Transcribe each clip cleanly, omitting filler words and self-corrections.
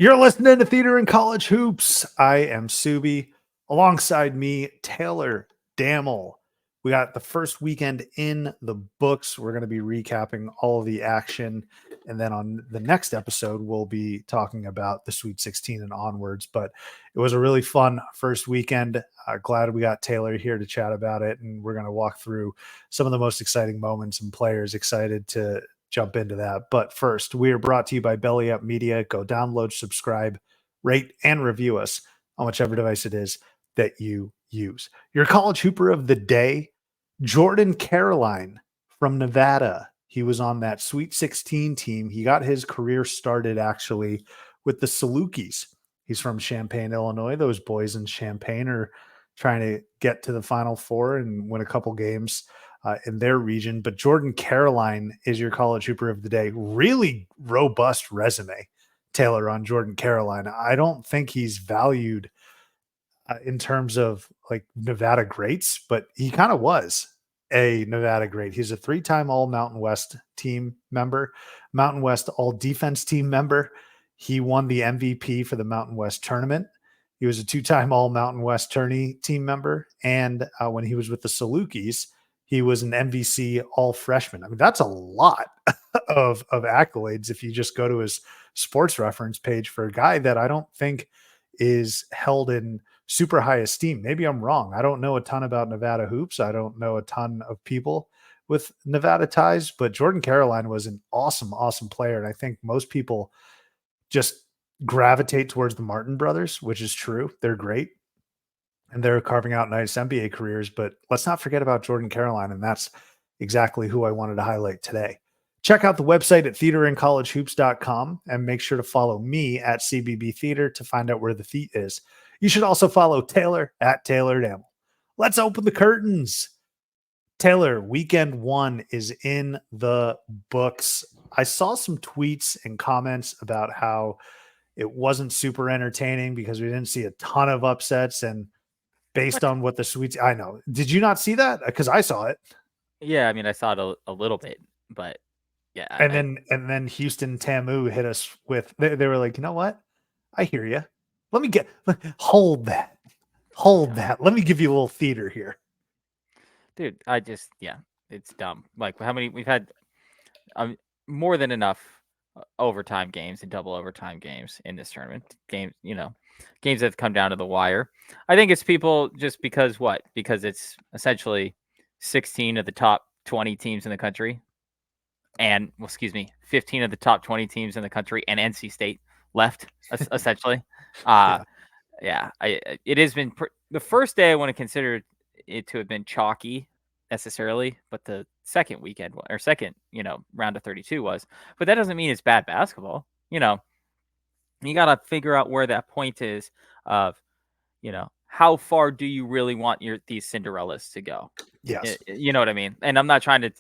You're listening to Theater and College Hoops. I am Subbi. Alongside me, Taylor Dammel. We got the first weekend in the books. We're going to be recapping all of the action. And then on the next episode, we'll be talking about the Sweet 16 and onwards. But it was a really fun first weekend. Glad we got Taylor here to chat about it. And we're going to walk through some of the most exciting moments and players excited to jump into that. But first, we are brought to you by Belly Up Media. Go download, subscribe, rate, and review us on whichever device it is that you use. Your college hooper of the day, Jordan Caroline from Nevada. He was on that Sweet 16 team. He got his career started actually with the Salukis. He's from Champaign, Illinois. Those boys in Champaign are trying to get to the Final Four and win a couple games in their region. But Jordan Caroline is your college hooper of the day. Really robust resume, Taylor, on Jordan Caroline. I don't think he's valued in terms of like Nevada greats, but he kind of was a Nevada great. He's a three-time All Mountain West team member, Mountain West All Defense team member. He won the MVP for the Mountain West tournament. He was a two-time All Mountain West tourney team member. And when he was with the Salukis, he was an MVC all freshman. I mean, that's a lot of accolades if you just go to his sports reference page for a guy that I don't think is held in super high esteem. Maybe I'm wrong. I don't know a ton about Nevada hoops. I don't know a ton of people with Nevada ties, but Jordan Caroline was an awesome, awesome player. And I think most people just gravitate towards the Martin brothers, which is true. They're great. And they're carving out nice NBA careers, but let's not forget about Jordan Caroline. And that's exactly who I wanted to highlight today. Check out the website at theaterandcollegehoops.com and make sure to follow me at CBB Theater to find out where the feet is. You should also follow Taylor at Taylor Dammel. Let's open the curtains. Taylor, weekend one is in the books. I saw some tweets and comments about how it wasn't super entertaining because we didn't see a ton of upsets. And based on what the Sweets, I know. Did you not see that? Because I saw it. Yeah, I mean, I saw it a little bit, but yeah. And then Houston Tamu hit us with. They were like, you know what? I hear you. Let me hold that. Let me give you a little theater here, dude. It's dumb. Like how many we've had? More than enough overtime games and double overtime games in this tournament. Games that have come down to the wire. I think it's people just because what? Because it's essentially 16 of the top 20 teams in the country, and 15 of the top 20 teams in the country, and NC State left essentially. It has been the first day I want to consider it to have been chalky necessarily, but the second weekend or second, round of 32 was. But that doesn't mean it's bad basketball. You got to figure out where that point is of, how far do you really want these Cinderellas to go? Yes. You know what I mean? And I'm not trying to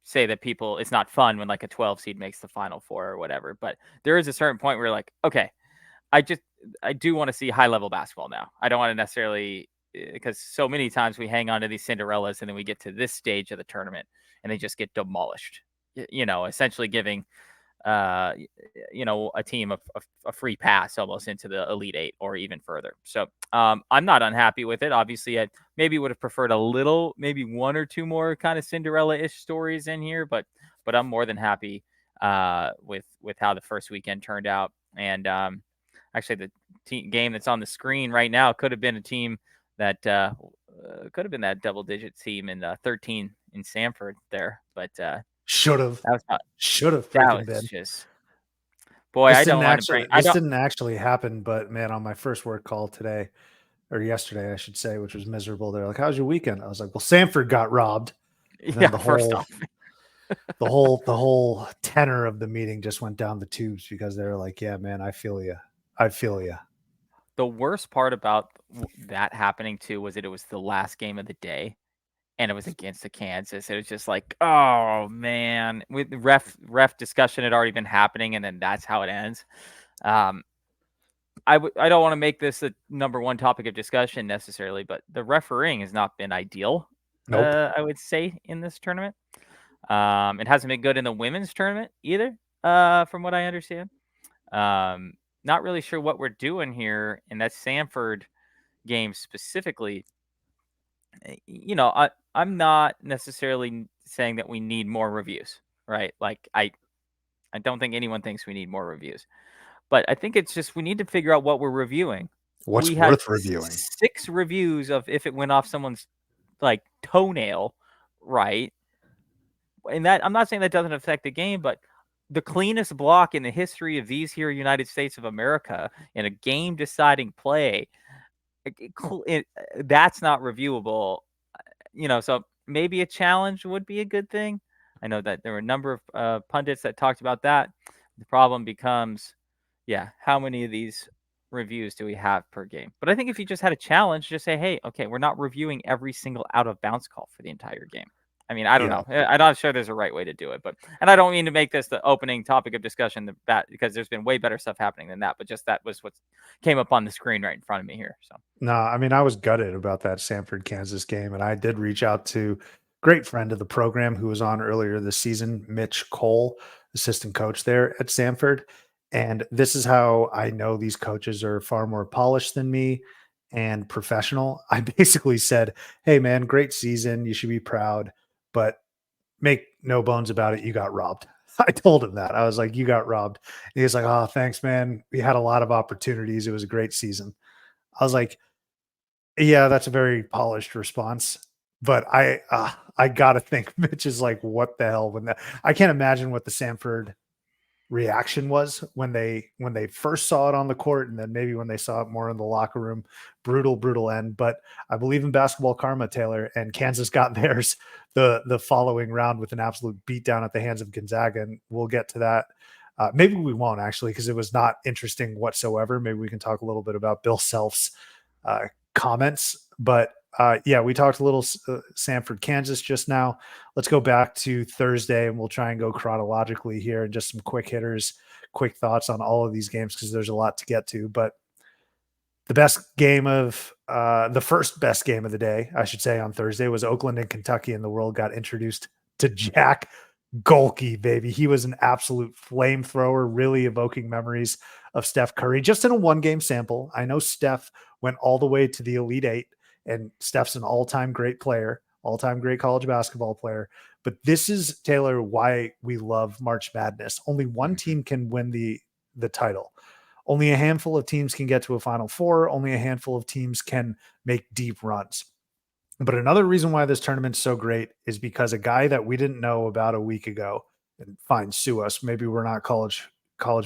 say that it's not fun when like a 12 seed makes the Final Four or whatever, but there is a certain point where like, okay, I do want to see high level basketball now. I don't want to necessarily, because so many times we hang on to these Cinderellas and then we get to this stage of the tournament and they just get demolished, essentially giving, a team a free pass almost into the Elite Eight or even further. So I'm not unhappy with it. Obviously, I maybe would have preferred maybe one or two more kind of Cinderella-ish stories in here, but I'm more than happy with how the first weekend turned out. And actually, the game that's on the screen right now could have been a team that could have been that double-digit team in 13 in Sanford there, but should have freaking been. Just boy, this I don't want to bring. This didn't actually happen, but man, on my first work call today, or yesterday, I should say, which was miserable. They're like, "How's your weekend?" I was like, "Well, Sanford got robbed." And then first off, the whole tenor of the meeting just went down the tubes because they were like, "Yeah, man, I feel you. The worst part about that happening too was that it was the last game of the day, and it was against the Kansas. It was just like, oh man, with the ref discussion had already been happening, and then that's how it ends. I don't want to make this a number one topic of discussion necessarily, but the refereeing has not been ideal. Nope. I would say in this tournament, it hasn't been good in the women's tournament either, from what I understand. not really sure what we're doing here in that Samford game specifically. I'm not necessarily saying that we need more reviews, right? Like I don't think anyone thinks we need more reviews, but I think it's just we need to figure out what we're reviewing. What's We had worth reviewing? 6 reviews of if it went off someone's like toenail, right? And that I'm not saying that doesn't affect the game, but the cleanest block in the history of these here United States of America in a game deciding play, that's not reviewable. So maybe a challenge would be a good thing. I know that there were a number of pundits that talked about that. The problem becomes, how many of these reviews do we have per game? But I think if you just had a challenge, just say, hey, okay, we're not reviewing every single out of bounds call for the entire game. I mean, I don't Yeah. know. I'm not sure there's a right way to do it, and I don't mean to make this the opening topic of discussion because there's been way better stuff happening than that. But just that was what came up on the screen right in front of me here. So No, I mean, I was gutted about that Sanford, Kansas game, and I did reach out to great friend of the program who was on earlier this season, Mitch Cole, assistant coach there at Sanford. And this is how I know these coaches are far more polished than me and professional. I basically said, "Hey, man, great season. You should be proud, but make no bones about it. You got robbed." I told him that. I was like, "You got robbed." And he was like, "Oh, thanks, man. We had a lot of opportunities. It was a great season." I was like, yeah, that's a very polished response, but I gotta think Mitch is like, "What the hell?" When that I can't imagine what the Sanford reaction was when they first saw it on the court, and then maybe when they saw it more in the locker room. Brutal, brutal end. But I believe in basketball karma, Taylor, and Kansas got theirs the following round with an absolute beatdown at the hands of Gonzaga, and we'll get to that. Maybe we won't actually because it was not interesting whatsoever. Maybe we can talk a little bit about Bill Self's uh, comments. But yeah, we talked a little Sanford, Kansas just now. Let's go back to Thursday and we'll try and go chronologically here and just some quick hitters, quick thoughts on all of these games because there's a lot to get to. But the first best game of the day, I should say, on Thursday was Oakland and Kentucky, and the world got introduced to Jack Gohlke, baby. He was an absolute flamethrower, really evoking memories of Steph Curry just in a 1 game sample. I know Steph went all the way to the Elite Eight, and Steph's an all-time great player, all-time great college basketball player. But this is, Taylor, why we love March Madness. Only one team can win the title. Only a handful of teams can get to a Final Four. Only a handful of teams can make deep runs. But another reason why this tournament's so great is because a guy that we didn't know about a week ago, and fine, sue us. Maybe we're not college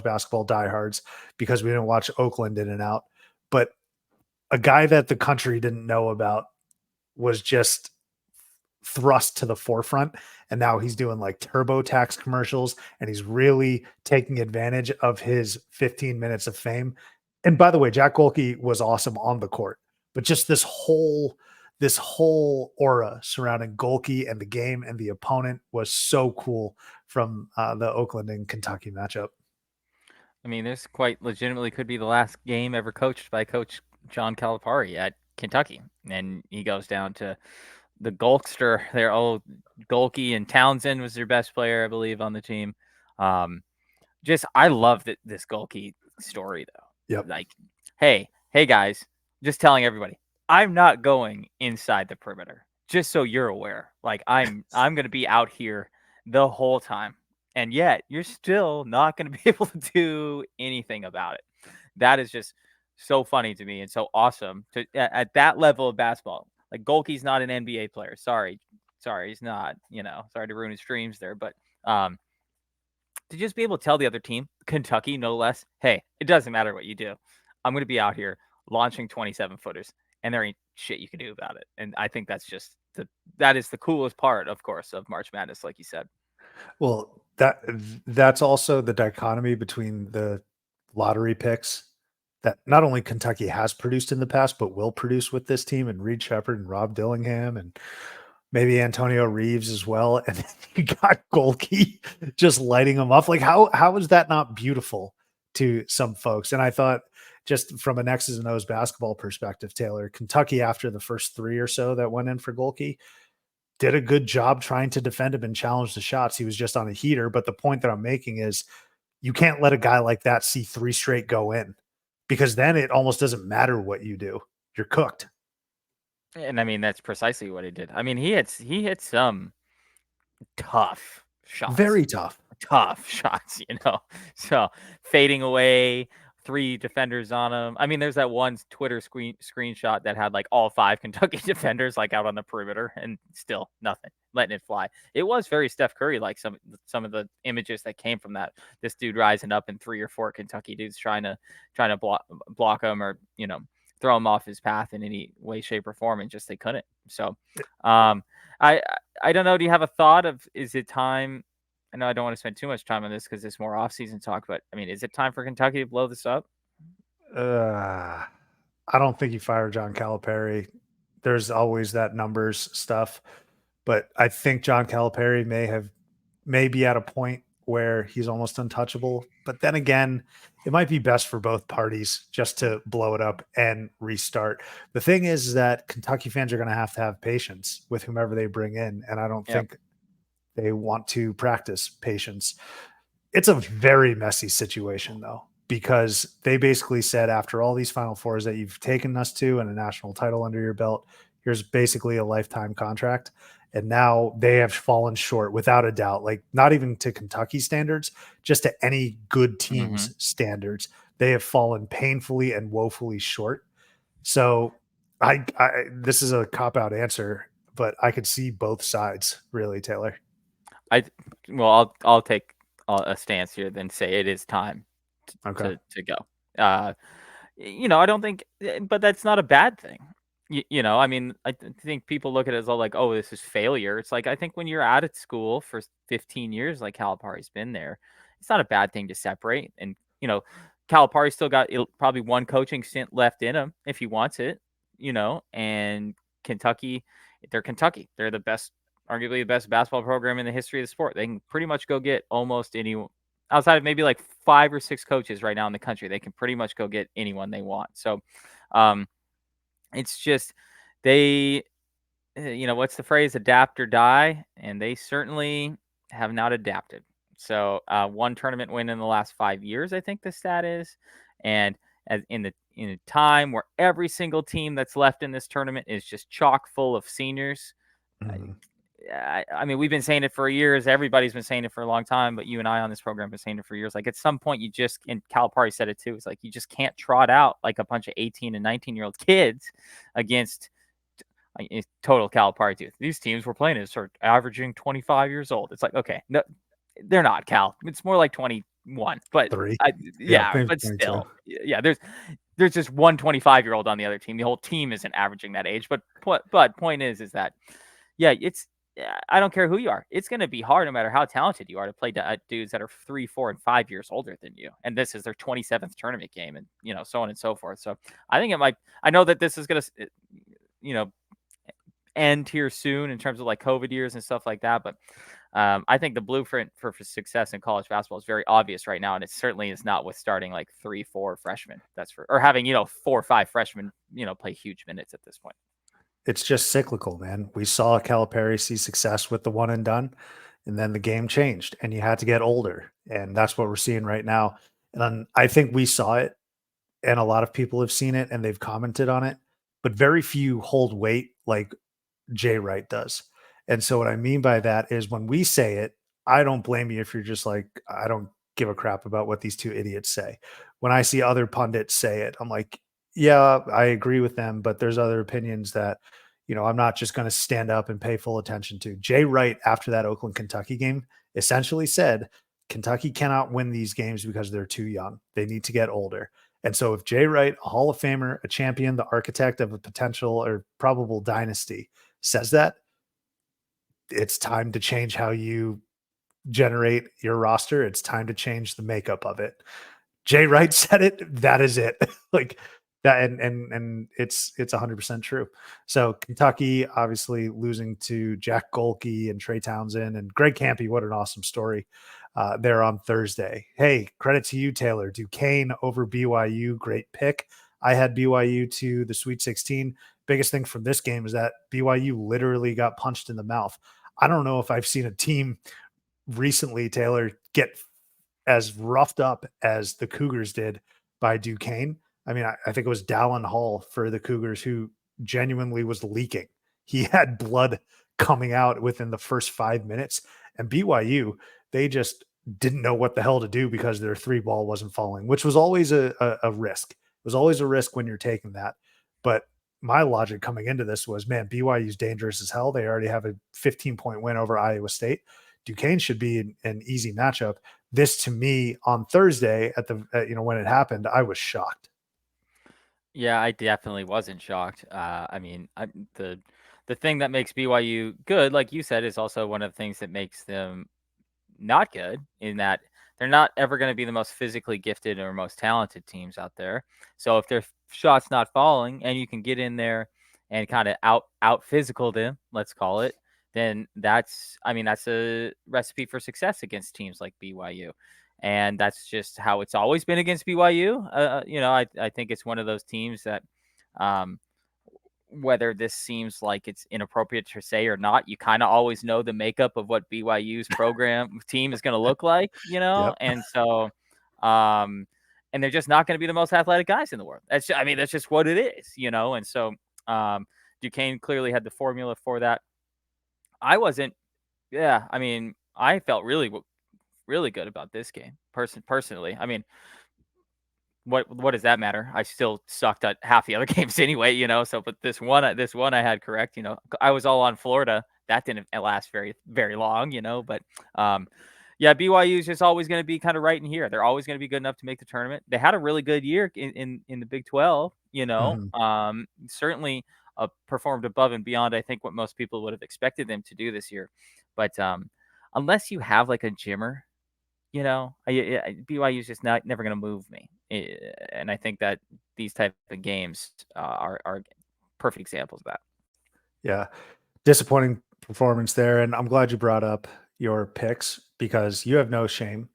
basketball diehards because we didn't watch Oakland in and out. But a guy that the country didn't know about was just thrust to the forefront, and now he's doing like TurboTax commercials, and he's really taking advantage of his 15 minutes of fame. And by the way, Jack Gohlke was awesome on the court, but just this whole aura surrounding Gohlke and the game and the opponent was so cool from the Oakland and Kentucky matchup. I mean, this quite legitimately could be the last game ever coached by Coach John Calipari at Kentucky, and he goes down to the Goldster there. Oh, Gohlke and Townsend was their best player, I believe, on the team. I love this Gohlke story though. Yep. Like, hey guys, just telling everybody, I'm not going inside the perimeter. Just so you're aware, like I'm going to be out here the whole time, and yet you're still not going to be able to do anything about it. That is just so funny to me and so awesome at that level of basketball. Like Gohlke's not an NBA player. Sorry, he's not. Sorry to ruin his dreams there, but to just be able to tell the other team, Kentucky no less, hey, it doesn't matter what you do. I'm going to be out here launching 27 footers, and there ain't shit you can do about it. And I think that is the coolest part, of course, of March Madness, like you said. Well, that's also the dichotomy between the lottery picks that not only Kentucky has produced in the past, but will produce with this team, and Reed Shepherd and Rob Dillingham and maybe Antonio Reeves as well. And then you got Gohlke just lighting them up. Like how is that not beautiful to some folks? And I thought just from an X's and O's basketball perspective, Taylor, Kentucky after the first 3 or so that went in for Gohlke did a good job trying to defend him and challenge the shots. He was just on a heater. But the point that I'm making is You can't let a guy like that see 3 straight go in, because then it almost doesn't matter what you do. You're cooked. And I mean, that's precisely what he did. I mean, he hit some tough shots. Very tough. Tough shots, So fading away, 3 defenders on him. I mean, there's that one Twitter screenshot that had like all 5 Kentucky defenders like out on the perimeter, and still nothing, letting it fly. It was very Steph Curry like some of the images that came from that. This dude rising up and 3 or 4 Kentucky dudes trying to block him, or throw him off his path in any way, shape, or form, and just they couldn't. So, I I don't know. Do you have a thought of, is it time? I know I don't want to spend too much time on this because it's more off-season talk, but I mean, is it time for Kentucky to blow this up? I don't think you fire John Calipari. There's always that numbers stuff, but I think John Calipari may be at a point where he's almost untouchable. But then again, it might be best for both parties just to blow it up and restart. The thing is that Kentucky fans are going to have patience with whomever they bring in, and I don't think they want to practice patience. It's a very messy situation, though, because they basically said, after all these Final Fours that you've taken us to and a national title under your belt, here's basically a lifetime contract. And now they have fallen short without a doubt, like not even to Kentucky standards, just to any good team's standards. They have fallen painfully and woefully short. So this is a cop-out answer, but I could see both sides, really, Taylor. I'll take a stance here, then say it is time to go. I don't think, but that's not a bad thing. I mean, I think people look at it as all like, oh, this is failure. It's like, I think when you're out of school for 15 years, like Calipari's been there, it's not a bad thing to separate. And, Calipari still got probably one coaching stint left in him if he wants it, and Kentucky, they're Kentucky. They're arguably the best basketball program in the history of the sport. They can pretty much go get almost anyone outside of maybe like 5 or 6 coaches right now in the country. They can pretty much go get anyone they want. So, it's just they, what's the phrase? Adapt or die, and they certainly have not adapted. So, 1 tournament win in the last 5 years, I think the stat is, and in a time where every single team that's left in this tournament is just chock full of seniors. I mean, we've been saying it for years. Everybody's been saying it for a long time, but you and I on this program have been saying it for years. Like, at some point, and Calipari said it too, it's like you just can't trot out like a bunch of 18 and 19-year-old kids against total Calipari too. These teams we're playing is sort of averaging 25 years old. It's like, okay, no, they're not, Cal. It's more like 21, but but still, there's just one 25-year-old on the other team. The whole team isn't averaging that age. But point is that, I don't care who you are. It's going to be hard, no matter how talented you are, to play dudes that are 3, 4, and 5 years older than you. And this is their 27th tournament game, and so on and so forth. So I think it might. I know that this is going to, end here soon in terms of like COVID years and stuff like that. But I think the blueprint for success in college basketball is very obvious right now, and it certainly is not with starting like 3, 4 freshmen. Or having 4 or 5 freshmen play huge minutes at this point. It's just cyclical, man. We saw Calipari see success with the one and done, and then the game changed and you had to get older. And that's what we're seeing right now. And I think we saw it, and a lot of people have seen it and they've commented on it, but very few hold weight like Jay Wright does. And so what I mean by that is, when we say it, I don't blame you if you're just like, I don't give a crap about what these 2 idiots say. When I see other pundits say it, I'm like, yeah, I agree with them, but there's other opinions that, I'm not just going to stand up and pay full attention to. Jay Wright, after that Oakland, Kentucky game, essentially said, Kentucky cannot win these games because they're too young. They need to get older. And so if Jay Wright, a Hall of Famer, a champion, the architect of a potential or probable dynasty, says that, it's time to change how you generate your roster. It's time to change the makeup of it. Jay Wright said it. That is it. Like that. And it's 100% true. So Kentucky obviously losing to Jack Gohlke and Trey Townsend and Greg Campy. What an awesome story there on Thursday. Hey, credit to you, Taylor. Duquesne over BYU. Great pick. I had BYU to the Sweet 16. Biggest thing from this game is that BYU literally got punched in the mouth. I don't know if I've seen a team recently, Taylor, get as roughed up as the Cougars did by Duquesne. I mean, I think it was Dallin Hall for the Cougars who genuinely was leaking. He had blood coming out within the first 5 minutes. And BYU, they just didn't know what the hell to do because their three ball wasn't falling, which was always a risk. It was always a risk when you're taking that. But my logic coming into this was, man, BYU's dangerous as hell. They already have a 15-point win over Iowa State. Duquesne should be an easy matchup. This to me on Thursday at the when it happened, I was shocked. Yeah, I definitely wasn't shocked. I mean, the thing that makes BYU good, like you said, is also one of the things that makes them not good, in that they're not ever going to be the most physically gifted or most talented teams out there. So if their shot's not falling and you can get in there and kind of out physical them, let's call it, then that's a recipe for success against teams like BYU. And that's just how it's always been against BYU. I think it's one of those teams that, um, whether this seems like it's inappropriate to say or not, you kind of always know the makeup of what BYU's program team is going to look like, Yep. and so, and they're just not going to be the most athletic guys in the world. That's just what it is, and so, Duquesne clearly had the formula for that. I wasn't, yeah, I mean, I felt really, really good about this game personally. I mean, what does that matter? I still sucked at half the other games anyway, So, but this one I had correct. I was all on Florida. That didn't last very, very long, But yeah, BYU is just always going to be kind of right in here. They're always going to be good enough to make the tournament. They had a really good year in the Big 12. Mhm. Certainly performed above and beyond, I think, what most people would have expected them to do this year. But unless you have like a Jimmer, BYU is just never going to move me, and I think that these type of games are perfect examples of that. Yeah. Disappointing performance there. And I'm glad you brought up your picks because you have no shame.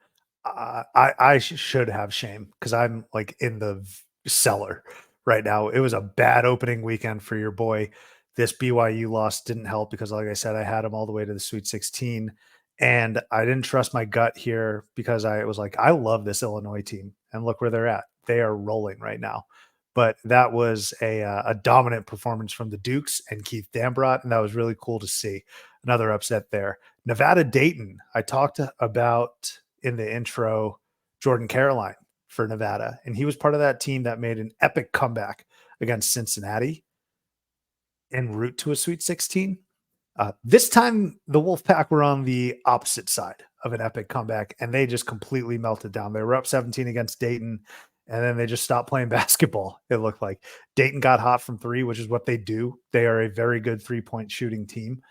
I should have shame because I'm like in the cellar right now. It was a bad opening weekend for your boy. This BYU loss didn't help because, like I said, I had him all the way to the Sweet 16. And I didn't trust my gut here because I was like, I love this Illinois team. And look where they're at. They are rolling right now. But that was a dominant performance from the Dukes and Keith Dambrot, and that was really cool to see. Another upset there. Nevada Dayton, I talked about in the intro, Jordan Caroline for Nevada, and he was part of that team that made an epic comeback against Cincinnati en route to a Sweet 16. This time, the Wolfpack were on the opposite side of an epic comeback, and they just completely melted down. They were up 17 against Dayton, and then they just stopped playing basketball. It looked like Dayton got hot from three, which is what they do. They are a very good 3-point shooting team.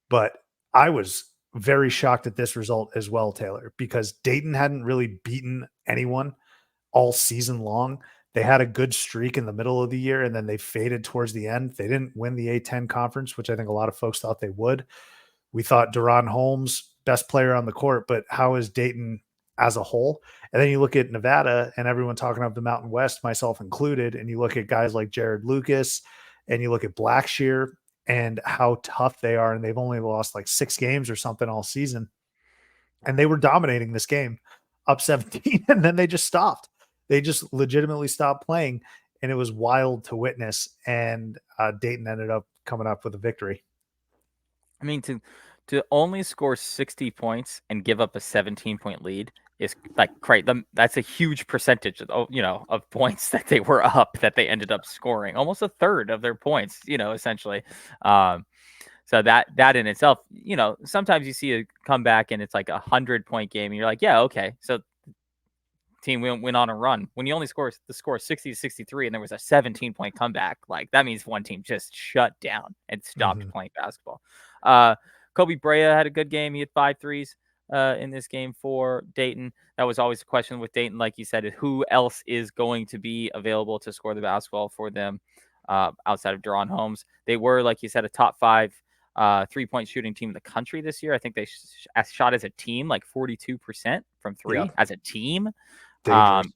But I was very shocked at this result as well, Taylor, because Dayton hadn't really beaten anyone all season long. They had a good streak in the middle of the year, and then they faded towards the end. They didn't win the A10 conference, which I think a lot of folks thought they would. We thought Deron Holmes, best player on the court, but how is Dayton as a whole? And then you look at Nevada and everyone talking about the Mountain West, myself included, and you look at guys like Jared Lucas and you look at Blackshear and how tough they are. And they've only lost like 6 games or something all season. And they were dominating this game up 17, and then they just stopped. They just legitimately stopped playing, and it was wild to witness. And Dayton ended up coming up with a victory. I mean, to only score 60 points and give up a 17-point lead is like great. That's a huge percentage of points that they were up that they ended up scoring, almost a third of their points, essentially. So that in itself, sometimes you see a comeback and it's like 100-point game, and you're like, yeah, okay, so team went on a run. When you only score 60 to 63 and there was a 17-point comeback, like that means one team just shut down and stopped playing basketball. Kobe Brea had a good game. He had 5 threes in this game for Dayton. That was always a question with Dayton, like you said, is who else is going to be available to score the basketball for them outside of Deron Holmes. They were, like you said, a top 5 3-point shooting team in the country this year. I think they shot as a team like 42% from 3 Yeah. as a team. Dangerous.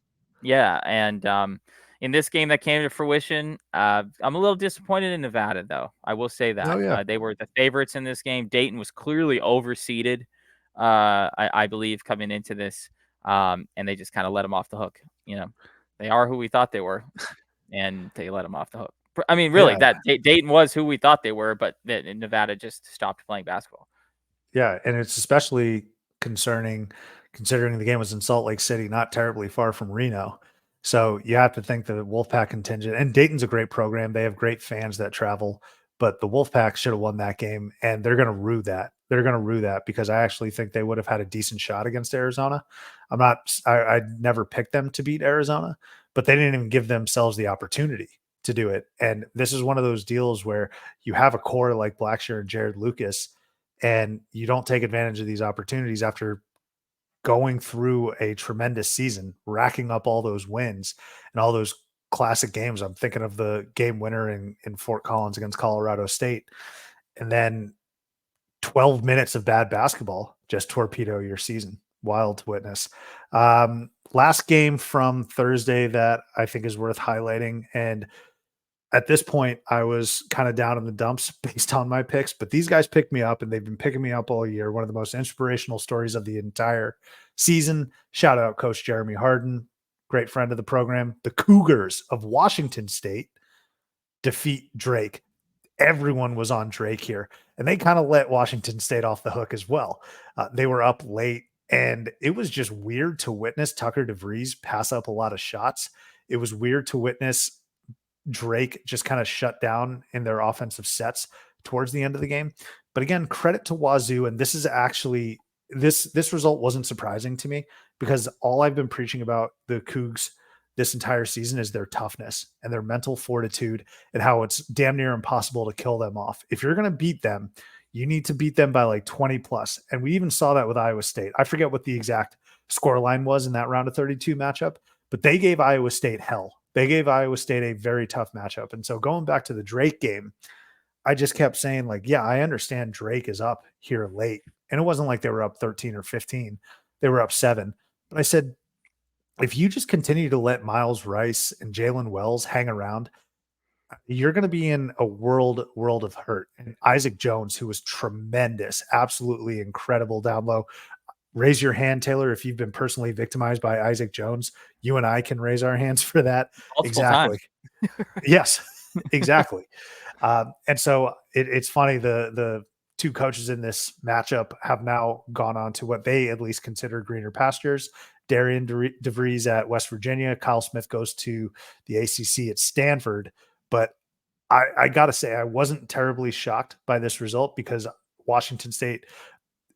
Yeah, and in this game that came to fruition, I'm a little disappointed in Nevada, though. I will say Oh, that yeah. they were the favorites in this game. Dayton was clearly overseeded, I believe, coming into this. and they just kind of let them off the hook. They are who we thought they were, and they let them off the hook. I mean, really, Yeah. that Dayton was who we thought they were, but Nevada just stopped playing basketball. Yeah, and it's especially concerning considering the game was in Salt Lake City, not terribly far from Reno. So you have to think the Wolfpack contingent, and Dayton's a great program. They have great fans that travel, but the Wolfpack should have won that game, and they're going to rue that. They're going to rue that because I actually think they would have had a decent shot against Arizona. I never picked them to beat Arizona, but they didn't even give themselves the opportunity to do it. And this is one of those deals where you have a core like Blackshear and Jared Lucas, and you don't take advantage of these opportunities after going through a tremendous season, racking up all those wins and all those classic games. I'm thinking of the game winner in Fort Collins against Colorado State. And then 12 minutes of bad basketball just torpedo your season. Wild to witness. Last game from Thursday that I think is worth highlighting, and at this point, I was kind of down in the dumps based on my picks, but these guys picked me up and they've been picking me up all year. One of the most inspirational stories of the entire season. Shout out Coach Jeremy Harden, great friend of the program. The Cougars of Washington State defeat Drake. Everyone was on Drake here, and they kind of let Washington State off the hook as well. They were up late, and it was just weird to witness Tucker DeVries pass up a lot of shots. It was weird to witness Drake just kind of shut down in their offensive sets towards the end of the game. But again, credit to Wazoo. And this is actually this result wasn't surprising to me because all I've been preaching about the Cougs this entire season is their toughness and their mental fortitude and how it's damn near impossible to kill them off. If you're going to beat them, you need to beat them by like 20 plus. And we even saw that with Iowa State. I forget what the exact score line was in that round of 32 matchup, but they gave Iowa State hell. They gave Iowa State a very tough matchup. And so going back to the Drake game, I just kept saying, like, yeah, I understand Drake is up here late. And it wasn't like they were up 13 or 15. They were up 7. But I said, if you just continue to let Miles Rice and Jalen Wells hang around, you're going to be in a world of hurt. And Isaac Jones, who was tremendous, absolutely incredible down low. Raise your hand, Taylor, if you've been personally victimized by Isaac Jones. You and I can raise our hands for that. Multiple Exactly. times. Yes, exactly. And so it's funny. The two coaches in this matchup have now gone on to what they at least consider greener pastures. Darian DeVries at West Virginia. Kyle Smith goes to the ACC at Stanford. But I got to say, I wasn't terribly shocked by this result because Washington State,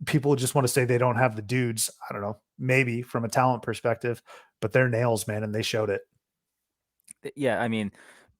people just want to say they don't have the dudes. I don't know, maybe from a talent perspective, but they're nails, man, and they showed it. Yeah, I mean,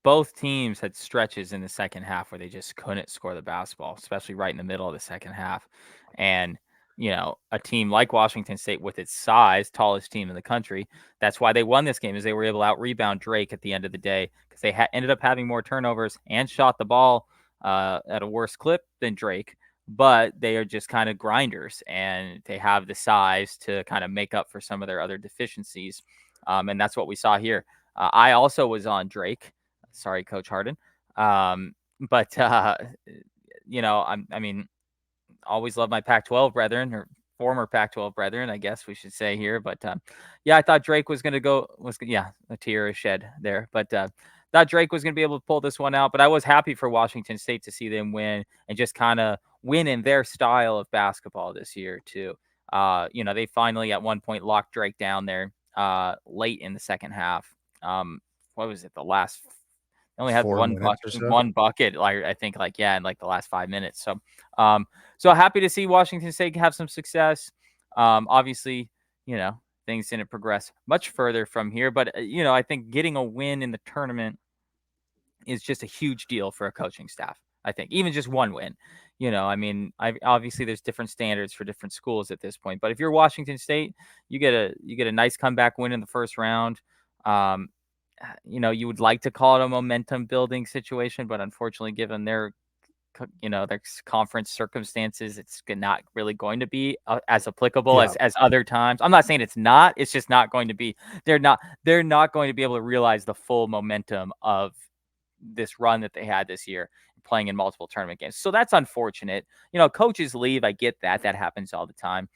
both teams had stretches in the second half where they just couldn't score the basketball, especially right in the middle of the second half. And, a team like Washington State with its size, tallest team in the country, that's why they won this game, is they were able to out-rebound Drake at the end of the day because they ended up having more turnovers and shot the ball at a worse clip than Drake. But they are just kind of grinders, and they have the size to kind of make up for some of their other deficiencies. And that's what we saw here. I also was on Drake. Sorry, Coach Harden. But I mean, always love my Pac-12 brethren, or former Pac-12 brethren, I guess we should say here. But yeah, I thought Drake was going to go. A tear is shed there. But thought Drake was going to be able to pull this one out. But I was happy for Washington State to see them win and just kind of win in their style of basketball this year too. They finally at one point locked Drake down there late in the second half. What was it? They only had 4 minutes or so. one bucket, like I think, in like the last 5 minutes. So happy to see Washington State have some success. Obviously, things didn't progress much further from here, but I think getting a win in the tournament is just a huge deal for a coaching staff. I think even just one win. I mean, obviously there's different standards for different schools at this point, but if you're Washington State, you get a nice comeback win in the first round. You would like to call it a momentum building situation, but unfortunately, given their conference circumstances, it's not really going to be as applicable Yeah. as other times. I'm not saying it's not. It's just not going to be. They're not going to be able to realize the full momentum of this run that they had this year, playing in multiple tournament games. So that's unfortunate. Coaches leave. I get that. That happens all the time.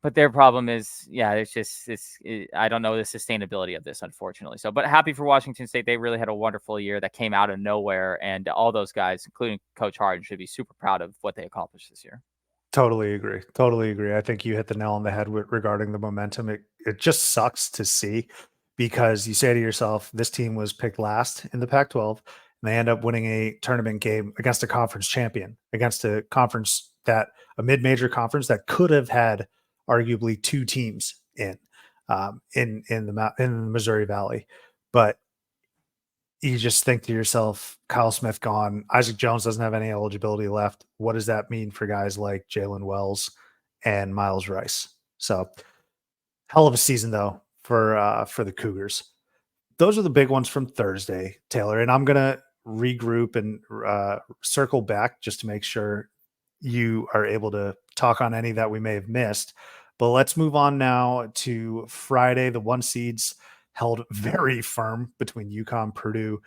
But their problem is, I don't know the sustainability of this, unfortunately. So, but happy for Washington State. They really had a wonderful year that came out of nowhere, and all those guys, including Coach Harden, should be super proud of what they accomplished this year. Totally agree. Totally agree. I think you hit the nail on the head regarding the momentum. It just sucks to see because you say to yourself, this team was picked last in the Pac-12, and they end up winning a tournament game against a conference champion, against a conference a mid-major conference that could have had arguably two teams in the Missouri Valley, but you just think to yourself, Kyle Smith gone, Isaac Jones doesn't have any eligibility left. What does that mean for guys like Jalen Wells and Miles Rice? So hell of a season though for the Cougars. Those are the big ones from Thursday, Taylor. And I'm gonna regroup and circle back just to make sure you are able to talk on any that we may have missed. But let's move on now to Friday. The one seeds held very firm between UConn, Purdue,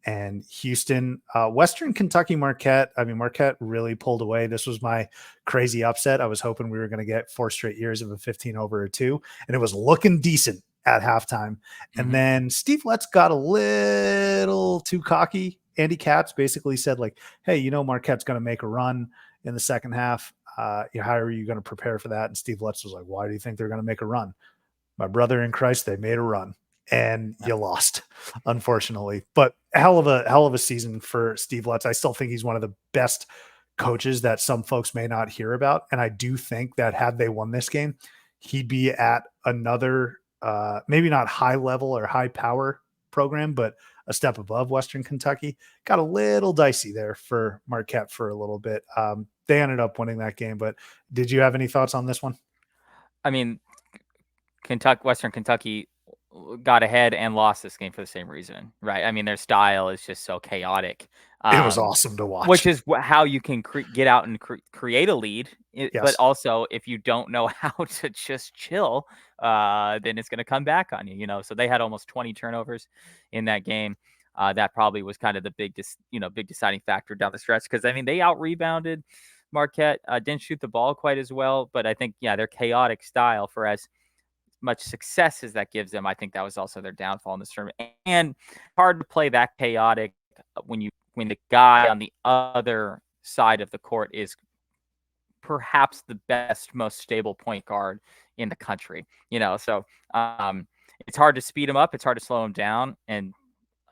and Houston. Western Kentucky Marquette. I mean, Marquette really pulled away. This was my crazy upset. I was hoping we were going to get 4 straight years of a 15 over a 2, and it was looking decent at halftime. And then Steve Letts got a little too cocky. Andy Katz basically said, like, hey, Marquette's going to make a run in the second half. How are you going to prepare for that? And Steve Letts was like, why do you think they're going to make a run? My brother in Christ, they made a run and you lost, unfortunately. But hell of a season for Steve Letts. I still think he's one of the best coaches that some folks may not hear about. And I do think that had they won this game, he'd be at another maybe not high level or high power program, but a step above Western Kentucky. Got a little dicey there for Marquette for a little bit. They ended up winning that game, but did you have any thoughts on this one? I mean, Western Kentucky got ahead and lost this game for the same reason, right? I mean, their style is just so chaotic. It was awesome to watch. Which is how you can get out and create a lead. Yes. But also, if you don't know how to just chill, then it's going to come back on you. So they had almost 20 turnovers in that game. That probably was kind of the big deciding factor down the stretch because I mean they out rebounded Marquette. Didn't shoot the ball quite as well, but I think their chaotic style for as much success as that gives them, I think that was also their downfall in this tournament. And hard to play that chaotic when the guy on the other side of the court is perhaps the best, most stable point guard in the country. So it's hard to speed him up. It's hard to slow him down. And,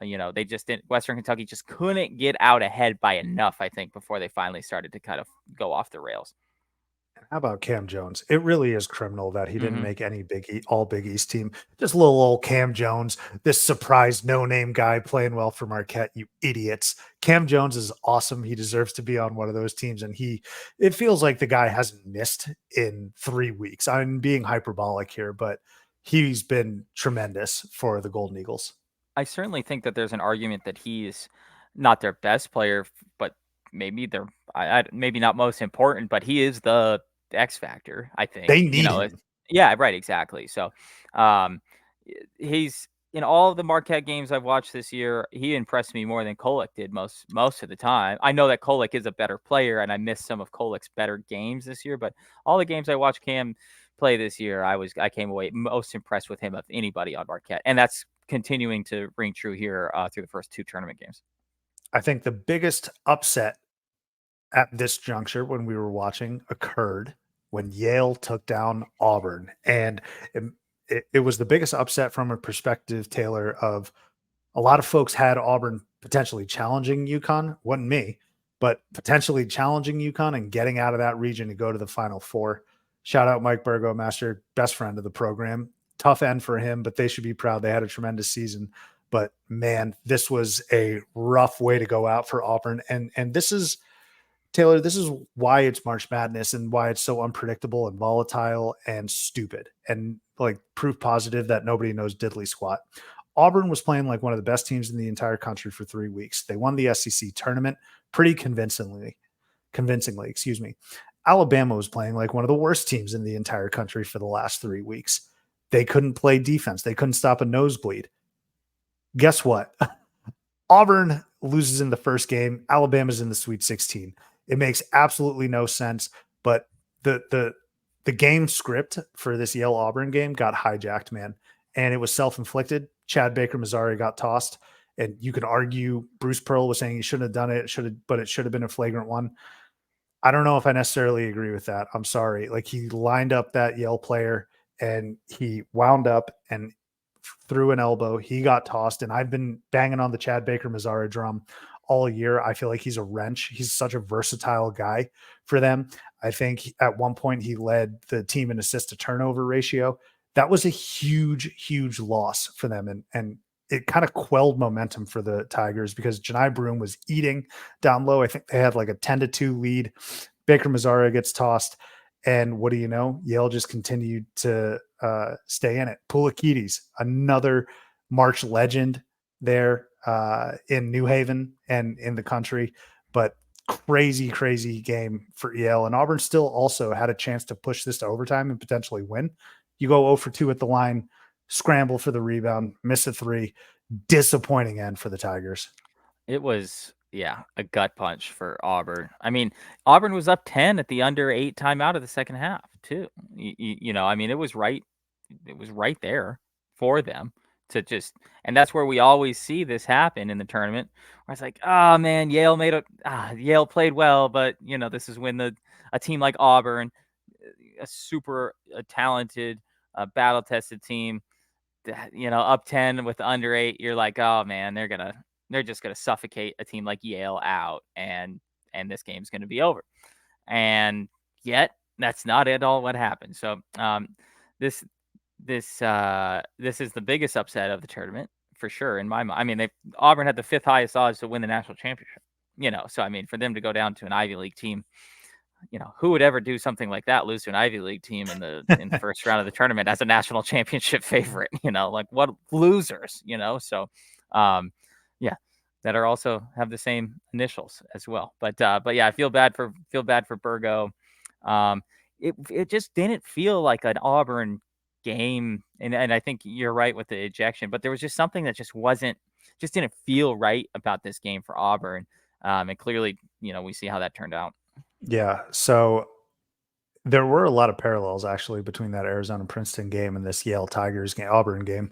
they just didn't. Western Kentucky just couldn't get out ahead by enough, I think, before they finally started to kind of go off the rails. How about Cam Jones? It really is criminal that he didn't make any all Big East team. Just little old Cam Jones, this surprise no-name guy playing well for Marquette, you idiots. Cam Jones is awesome. He deserves to be on one of those teams. And it feels like the guy hasn't missed in 3 weeks. I'm being hyperbolic here, but he's been tremendous for the Golden Eagles. I certainly think that there's an argument that he's not their best player, but maybe maybe not most important, but he is the X factor. I think they need him. Yeah, right, exactly. So, he's in all of the Marquette games I've watched this year. He impressed me more than Gohlke did most of the time. I know that Gohlke is a better player, and I missed some of Kolek's better games this year. But all the games I watched Cam play this year, I came away most impressed with him of anybody on Marquette, and that's continuing to ring true here through the first 2 tournament games. I think the biggest upset at this juncture when we were watching occurred when Yale took down Auburn. And it was the biggest upset from a perspective, Taylor, of a lot of folks had Auburn potentially challenging UConn. Wasn't me, but potentially challenging UConn and getting out of that region to go to the Final Four. Shout out Mike Burgomaster, best friend of the program. Tough end for him, but they should be proud. They had a tremendous season. But man, this was a rough way to go out for Auburn. And this is, Taylor, this is why it's March Madness and why it's so unpredictable and volatile and stupid and like proof positive that nobody knows diddly squat. Auburn was playing like one of the best teams in the entire country for 3 weeks. They won the SEC tournament pretty convincingly, excuse me. Alabama was playing like one of the worst teams in the entire country for the last 3 weeks. They couldn't play defense. They couldn't stop a nosebleed. Guess what? Auburn loses in the first game. Alabama's in the Sweet 16. It makes absolutely no sense, but the the game script for this Yale Auburn game got hijacked, man, and it was self-inflicted. Chad Baker Mazzari got tossed, and you could argue Bruce Pearl was saying he shouldn't have done it, but it should have been a flagrant one. I don't know if I necessarily agree with that. I'm sorry. Like, he lined up that Yale player and he wound up and threw an elbow. He got tossed, and I've been banging on the Chad Baker Mazzara drum all year. I feel like he's a wrench. He's such a versatile guy for them. I think at one point he led the team in assist to turnover ratio. That was a huge, huge loss for them. And it kind of quelled momentum for the Tigers because Janai Broom was eating down low. I think they had like a 10-2 lead. Baker Mazzara gets tossed. And what do you know? Yale just continued to stay in it. Pulikides, another March legend there in New Haven and in the country. But crazy, crazy game for Yale. And Auburn still also had a chance to push this to overtime and potentially win. You go 0 for 2 at the line, scramble for the rebound, miss a three. Disappointing end for the Tigers. It was, yeah, a gut punch for Auburn. I mean, Auburn was up 10 at the under 8 timeout of the second half, too. I mean, it was right there for them to just, and that's where we always see this happen in the tournament. Where it's like, oh man, Yale played well, but this is when a team like Auburn, a super talented, battle-tested team, up 10 with under 8, you're like, oh man, they're just gonna suffocate a team like Yale out, and this game's gonna be over. And yet, that's not at all what happened. So this is the biggest upset of the tournament for sure in my mind. I mean, Auburn had the 5th highest odds to win the national championship. So I mean, for them to go down to an Ivy League team, who would ever do something like that, lose to an Ivy League team in the first round of the tournament as a national championship favorite? Like, what losers? So yeah, that are also have the same initials as well. But yeah, I feel bad for Burgo. It just didn't feel like an Auburn game, and I think you're right with the ejection, but there was just something that just didn't feel right about this game for Auburn. And clearly, we see how that turned out. Yeah. So there were a lot of parallels actually between that Arizona Princeton game and this Yale Tigers game, Auburn game.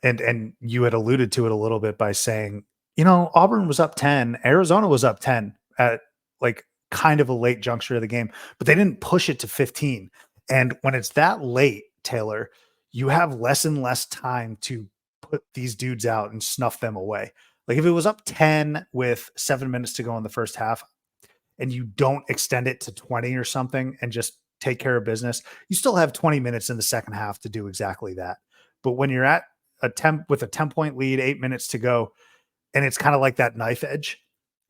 And you had alluded to it a little bit by saying, Auburn was up 10, Arizona was up 10 at like kind of a late juncture of the game, but they didn't push it to 15. And when it's that late, Taylor, you have less and less time to put these dudes out and snuff them away. Like, if it was up 10 with 7 minutes to go in the first half and you don't extend it to 20 or something and just take care of business, you still have 20 minutes in the second half to do exactly that. But when you're at with a 10-point lead, 8 minutes to go, and it's kind of like that knife edge,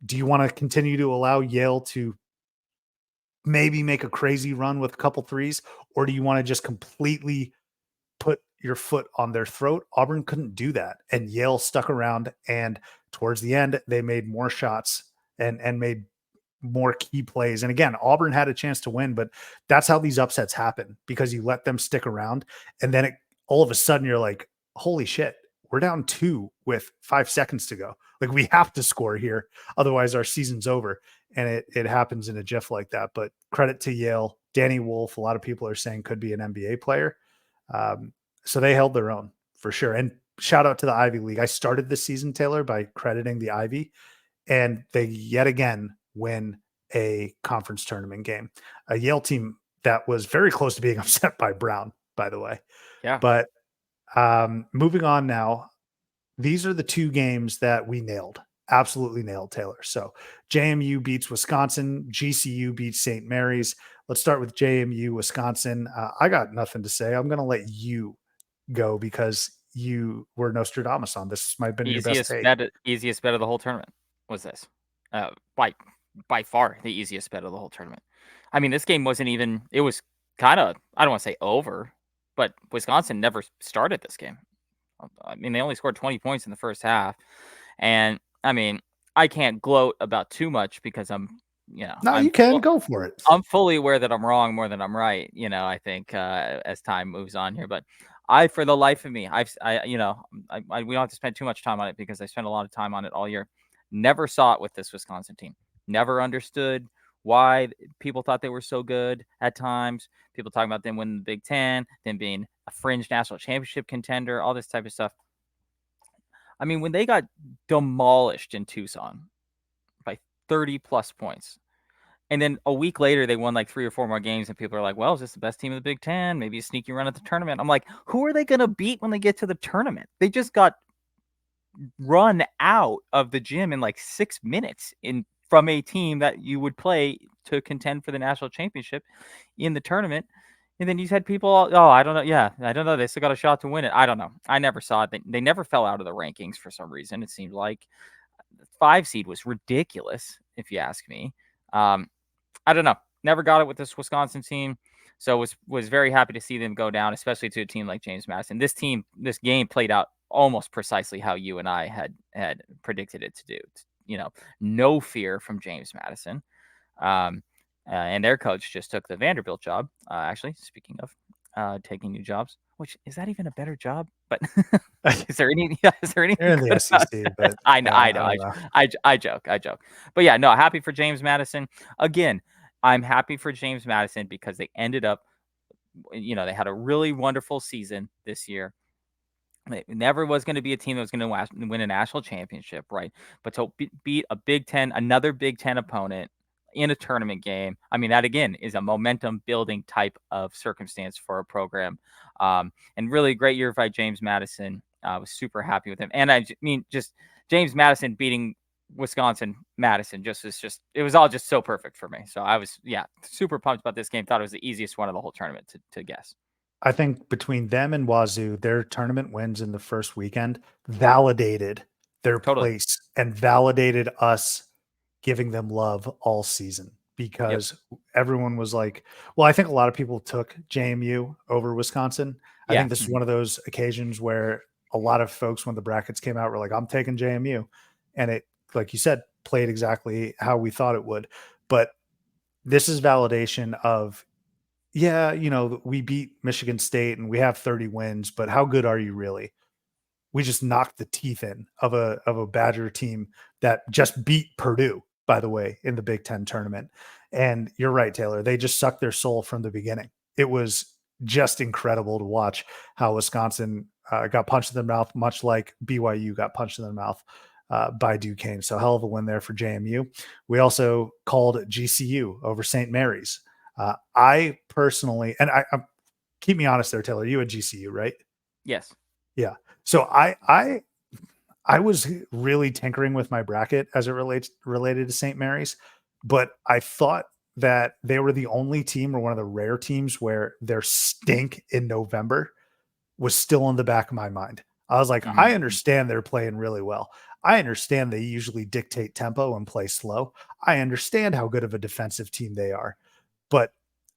do you want to continue to allow Yale to maybe make a crazy run with a couple threes, or do you want to just completely put your foot on their throat? Auburn couldn't do that, and Yale stuck around, and towards the end they made more shots and made more key plays. And again, Auburn had a chance to win, but that's how these upsets happen, because you let them stick around, and then all of a sudden you're like, holy shit, we're down 2 with 5 seconds to go. Like, we have to score here, otherwise our season's over. And it happens in a jiff like that. But credit to Yale. Danny Wolf, a lot of people are saying, could be an NBA player. So they held their own for sure. And shout out to the Ivy League. I started this season, Taylor, by crediting the Ivy, and they yet again win a conference tournament game. A Yale team that was very close to being upset by Brown, by the way. Yeah. But moving on now, these are the 2 games that we nailed. Absolutely nailed, Taylor. So JMU beats Wisconsin, GCU beats St. Mary's. Let's start with JMU, Wisconsin. I got nothing to say. I'm going to let you go because you were Nostradamus on this. Might have been your best take. Easiest bet of the whole tournament was this. By far the easiest bet of the whole tournament. I mean, this game wasn't even, it was kind of, I don't want to say over, but Wisconsin never started this game. I mean, they only scored 20 points in the first half. And I mean, I can't gloat about too much because I'm you can go for it. I'm fully aware that I'm wrong more than I'm right. I think as time moves on here, but for the life of me, we don't have to spend too much time on it because I spent a lot of time on it all year. Never saw it with this Wisconsin team. Never understood why people thought they were so good at times. People talking about them winning the Big Ten, them being a fringe national championship contender, all this type of stuff. I mean, when they got demolished in Tucson by 30 plus points, and then a week later, they won like 3 or 4 more games, and people are like, well, is this the best team of the Big Ten? Maybe a sneaky run at the tournament. I'm like, who are they going to beat when they get to the tournament? They just got run out of the gym in like 6 minutes from a team that you would play to contend for the national championship in the tournament. And then you had people, I don't know. Yeah, I don't know. They still got a shot to win it. I don't know. I never saw it. They never fell out of the rankings for some reason. It seemed like the 5 seed was ridiculous, if you ask me. I don't know. Never got it with this Wisconsin team. So was very happy to see them go down, especially to a team like James Madison. This game played out almost precisely how you and I had predicted it to do. No fear from James Madison. And their coach just took the Vanderbilt job. Actually, speaking of taking new jobs, which is that even a better job? But is there anything They're in the good about SEC, it? but I know, I know. don't know. I joke. But yeah, no, happy for James Madison. Again, I'm happy for James Madison because they ended up, they had a really wonderful season this year. It never was going to be a team that was going to win a national championship, right? But to beat another Big Ten opponent in a tournament game, I mean, that again is a momentum building type of circumstance for a program. And really great year by James Madison. I was super happy with him. And I mean, just James Madison beating Wisconsin Madison it was all just so perfect for me. So I was, super pumped about this game. Thought it was the easiest one of the whole tournament to guess. I think between them and Wazoo, their tournament wins in the first weekend validated their Totally. place and validated us giving them love all season Yep. because everyone was like, well, I think a lot of people took JMU over Wisconsin. I Yeah. think this is one of those occasions where a lot of folks, when the brackets came out, were like, I'm taking JMU. And it, like you said, played exactly how we thought it would. But this is validation of, yeah, we beat Michigan State and we have 30 wins, but how good are you really? We just knocked the teeth in of a Badger team that just beat Purdue, by the way, in the Big Ten tournament. And you're right, Taylor. They just sucked their soul from the beginning. It was just incredible to watch how Wisconsin got punched in the mouth, much like BYU got punched in the mouth by Duquesne. So hell of a win there for JMU. We also called GCU over St. Mary's. I personally, and I keep me honest there, Taylor. You at GCU, right? Yes. Yeah. So I was really tinkering with my bracket as it related to St. Mary's, but I thought that they were the only team or one of the rare teams where their stink in November was still in the back of my mind. I was like, I Mm-hmm. understand they're playing really well. I understand they usually dictate tempo and play slow. I understand how good of a defensive team they are, but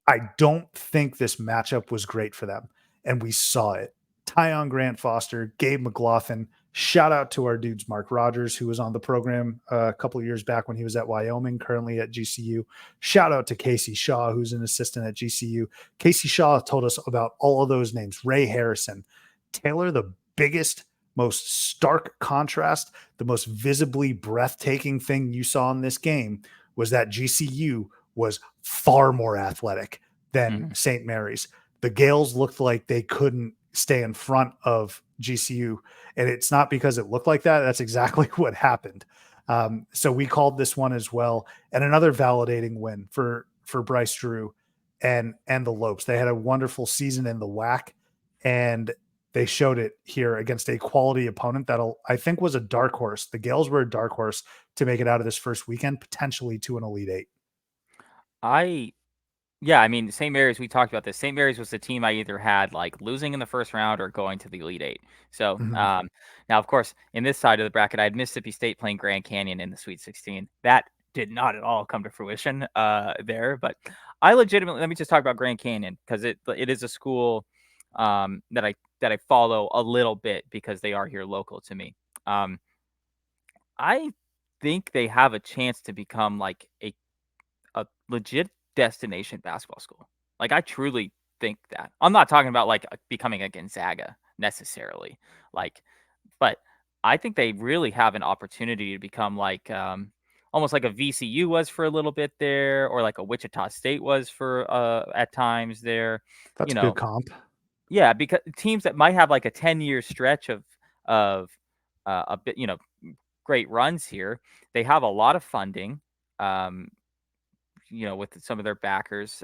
I don't think this matchup was great for them. And we saw it. Tyon Grant Foster, Gabe McLaughlin. Shout out to our dudes, Mark Rogers, who was on the program a couple of years back when he was at Wyoming, currently at GCU. Shout out to Casey Shaw, who's an assistant at GCU. Casey Shaw told us about all of those names. Ray Harrison. Taylor, the biggest, most stark contrast, the most visibly breathtaking thing you saw in this game was that GCU was far more athletic than Mm-hmm. St. Mary's. The Gales looked like they couldn't stay in front of GCU. And it's not because it looked like that. That's exactly what happened. So we called this one as well. And another validating win for Bryce Drew and the Lopes. They had a wonderful season in the WAC, and they showed it here against a quality opponent that'll, I think, was a dark horse. The Gales were a dark horse to make it out of this first weekend, potentially to an Elite Eight. Yeah, I mean, St. Mary's, we talked about this. St. Mary's was the team I either had like losing in the first round or going to the Elite Eight. So Mhm. now, of course, in this side of the bracket, I had Mississippi State playing Grand Canyon in the Sweet 16. That did not at all come to fruition there. But I legitimately, let me just talk about Grand Canyon because it is a school that I follow a little bit because they are here local to me. Um, I think they have a chance to become like a legit destination basketball school. Like I truly think that. I'm not talking about like becoming a Gonzaga necessarily. Like, but I think they really have an opportunity to become almost like a VCU was for a little bit there, or like a Wichita State was for at times there. That's You a good know, comp. yeah, because teams that might have like a 10-year stretch of a bit, great runs here. They have a lot of funding. Um, with some of their backers,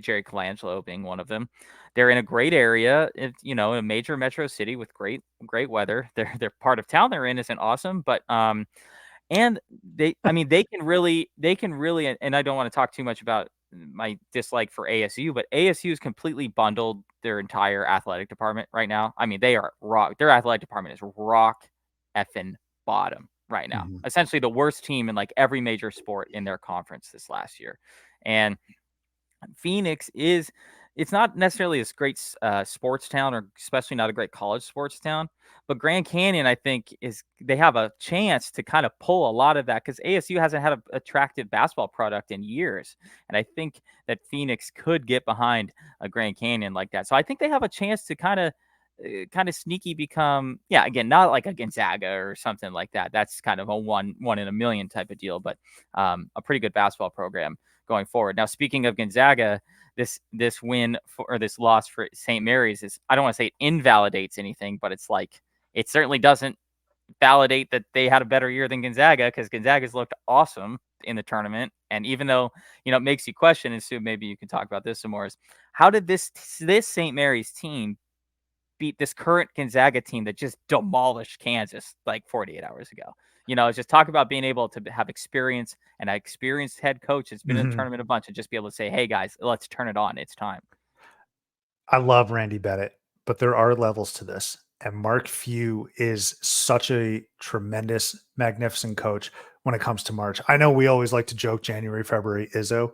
Jerry Colangelo being one of them. They're in a great area, a major metro city with great weather. They're part of town they're in isn't awesome, but and they can really, and I don't want to talk too much about my dislike for ASU, but ASU has completely bundled their entire athletic department right now. I mean, they are rock. Their athletic department is rock effing bottom right now. Mhm. Essentially the worst team in like every major sport in their conference this last year. And Phoenix is it's not necessarily a great sports town, or especially not a great college sports town, but Grand Canyon, I think, they have a chance to kind of pull a lot of that because ASU hasn't had an attractive basketball product in years, and I think that Phoenix could get behind a Grand Canyon like that. So I think they have a chance to kind of sneaky become, yeah, again, not like a Gonzaga or something like that. That's kind of a one in a million type of deal, but a pretty good basketball program going forward. Now, speaking of Gonzaga, this win or this loss for St. Mary's is, I don't want to say it invalidates anything, but it's like it certainly doesn't validate that they had a better year than Gonzaga, because Gonzaga's looked awesome in the tournament. And even though, it makes you question, and Sue, maybe you can talk about this some more, is how did this St. Mary's team beat this current Gonzaga team that just demolished Kansas like 48 hours ago? It's just talk about being able to have experience, and an experienced head coach that's been in the Mhm. tournament a bunch, and just be able to say, hey guys, let's turn it on. It's time. I love Randy Bennett, but there are levels to this. And Mark Few is such a tremendous, magnificent coach when it comes to March. I know we always like to joke January, February, Izzo.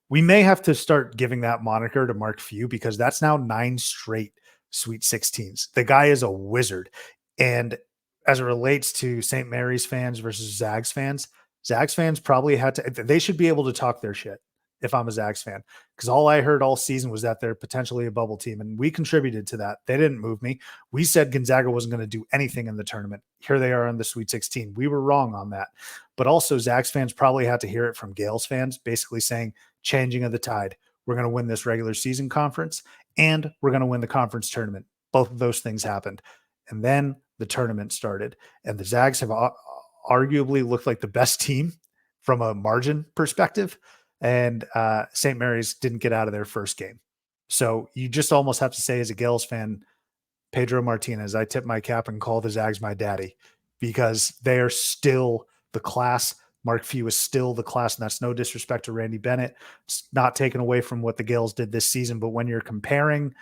We may have to start giving that moniker to Mark Few because that's now 9 straight Sweet 16s. The guy is a wizard. And as it relates to St. Mary's fans versus Zags fans probably they should be able to talk their shit if I'm a Zags fan, because all I heard all season was that they're potentially a bubble team, and we contributed to that. They didn't move me. We said Gonzaga wasn't going to do anything in the tournament. Here they are in the Sweet 16. We were wrong on that. But also, Zags fans probably had to hear it from Gales fans, basically saying, changing of the tide. We're going to win this regular season conference, and we're going to win the conference tournament. Both of those things happened. And then the tournament started, and the Zags have arguably looked like the best team from a margin perspective, and St. Mary's didn't get out of their first game. So you just almost have to say, as a Gales fan, Pedro Martinez, I tip my cap and call the Zags my daddy, because they are still the class. Mark Few is still the class, and that's no disrespect to Randy Bennett. It's not taken away from what the Gales did this season, but when you're comparing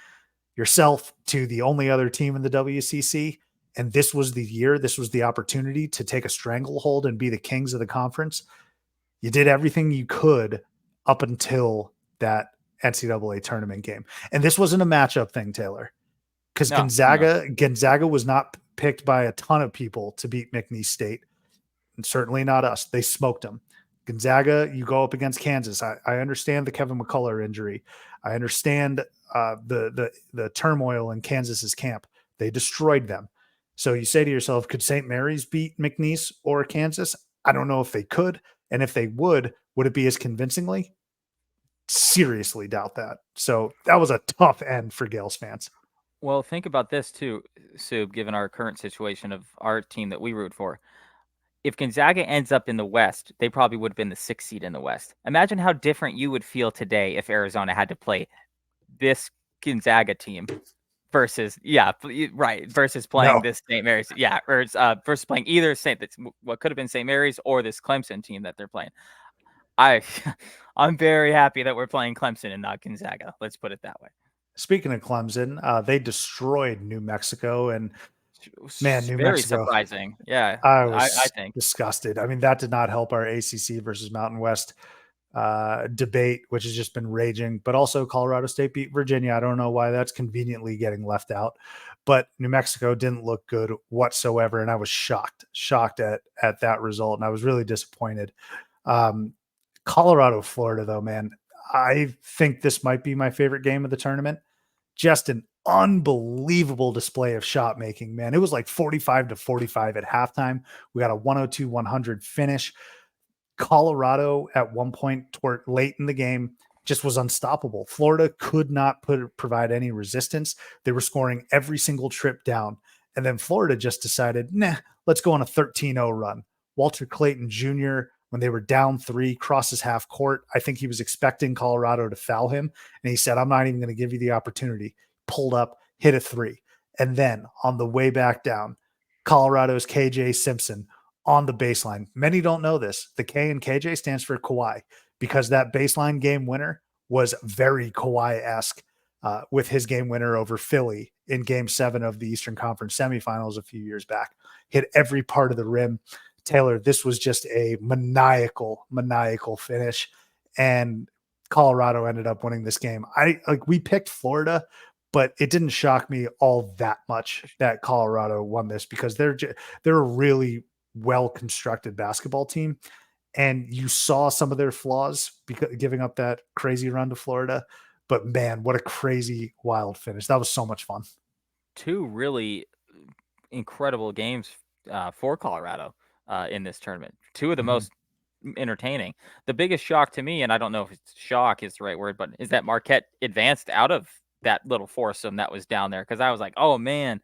yourself to the only other team in the WCC, and this was the year, this was the opportunity to take a stranglehold and be the kings of the conference, you did everything you could up until that NCAA tournament game. And this wasn't a matchup thing, Taylor, because No, no. Gonzaga was not picked by a ton of people to beat McNeese State, and certainly not us. They smoked them. Gonzaga, you go up against Kansas. I understand the Kevin McCullough injury. I understand the turmoil in Kansas's camp. They destroyed them. So you say to yourself, could St. Mary's beat McNeese or Kansas? I don't know if they could. And if they would it be as convincingly? Seriously doubt that. So that was a tough end for Gales fans. Well, think about this too, Sub, given our current situation of our team that we root for. If Gonzaga ends up in the West, they probably would have been the 6th seed in the West. Imagine how different you would feel today if Arizona had to play this Gonzaga team versus, yeah, right, versus playing No, this St. Mary's, yeah, or versus playing either what could have been St. Mary's or this Clemson team that they're playing. I I'm very happy that we're playing Clemson and not Gonzaga. Let's put it that way. speaking of Clemson, they destroyed New Mexico, and man, New Very Mexico, surprising. Yeah, I I was think. disgusted. I mean, that did not help our ACC versus Mountain West debate, which has just been raging. But also, Colorado State beat Virginia. I don't know why that's conveniently getting left out, but New Mexico didn't look good whatsoever, and I was shocked at that result, and I was really disappointed. Um, Colorado, Florida, though, man, I think this might be my favorite game of the tournament. Just an unbelievable display of shot making, man. It was like 45-45 at halftime. We got a 102-100 finish. Colorado at one point toward late in the game just was unstoppable. Florida could not provide any resistance. They were scoring every single trip down. And then Florida just decided, nah, let's go on a 13-0 run. Walter Clayton Jr., when they were down 3, crosses half court. I think he was expecting Colorado to foul him. And he said, I'm not even going to give you the opportunity. Pulled up, hit a 3. And then on the way back down, Colorado's KJ Simpson on the baseline. Many don't know this. The K in KJ stands for Kawhi, because that baseline game winner was very Kawhi-esque with his game winner over Philly in Game 7 of the Eastern Conference semifinals a few years back. Hit every part of the rim. Taylor, this was just a maniacal finish, and Colorado ended up winning this game. We picked Florida, but it didn't shock me all that much that Colorado won this, because they're a really well-constructed basketball team, and you saw some of their flaws because giving up that crazy run to Florida. But man, what a crazy, wild finish. That was so much fun. 2 really incredible games for Colorado in this tournament. 2 of the most entertaining. The biggest shock to me, and I don't know if it's shock is the right word, but is that Marquette advanced out of that little foursome that was down there. Because I was like, oh man,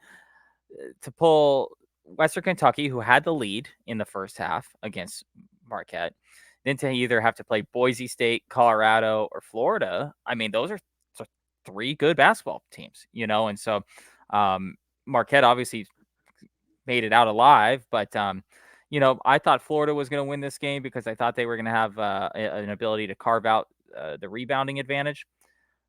to pull Western Kentucky, who had the lead in the first half against Marquette, then to either have to play Boise State, Colorado, or Florida. I mean, those are 3 good basketball teams, and so Marquette obviously made it out alive, but I thought Florida was going to win this game because I thought they were going to have an ability to carve out the rebounding advantage.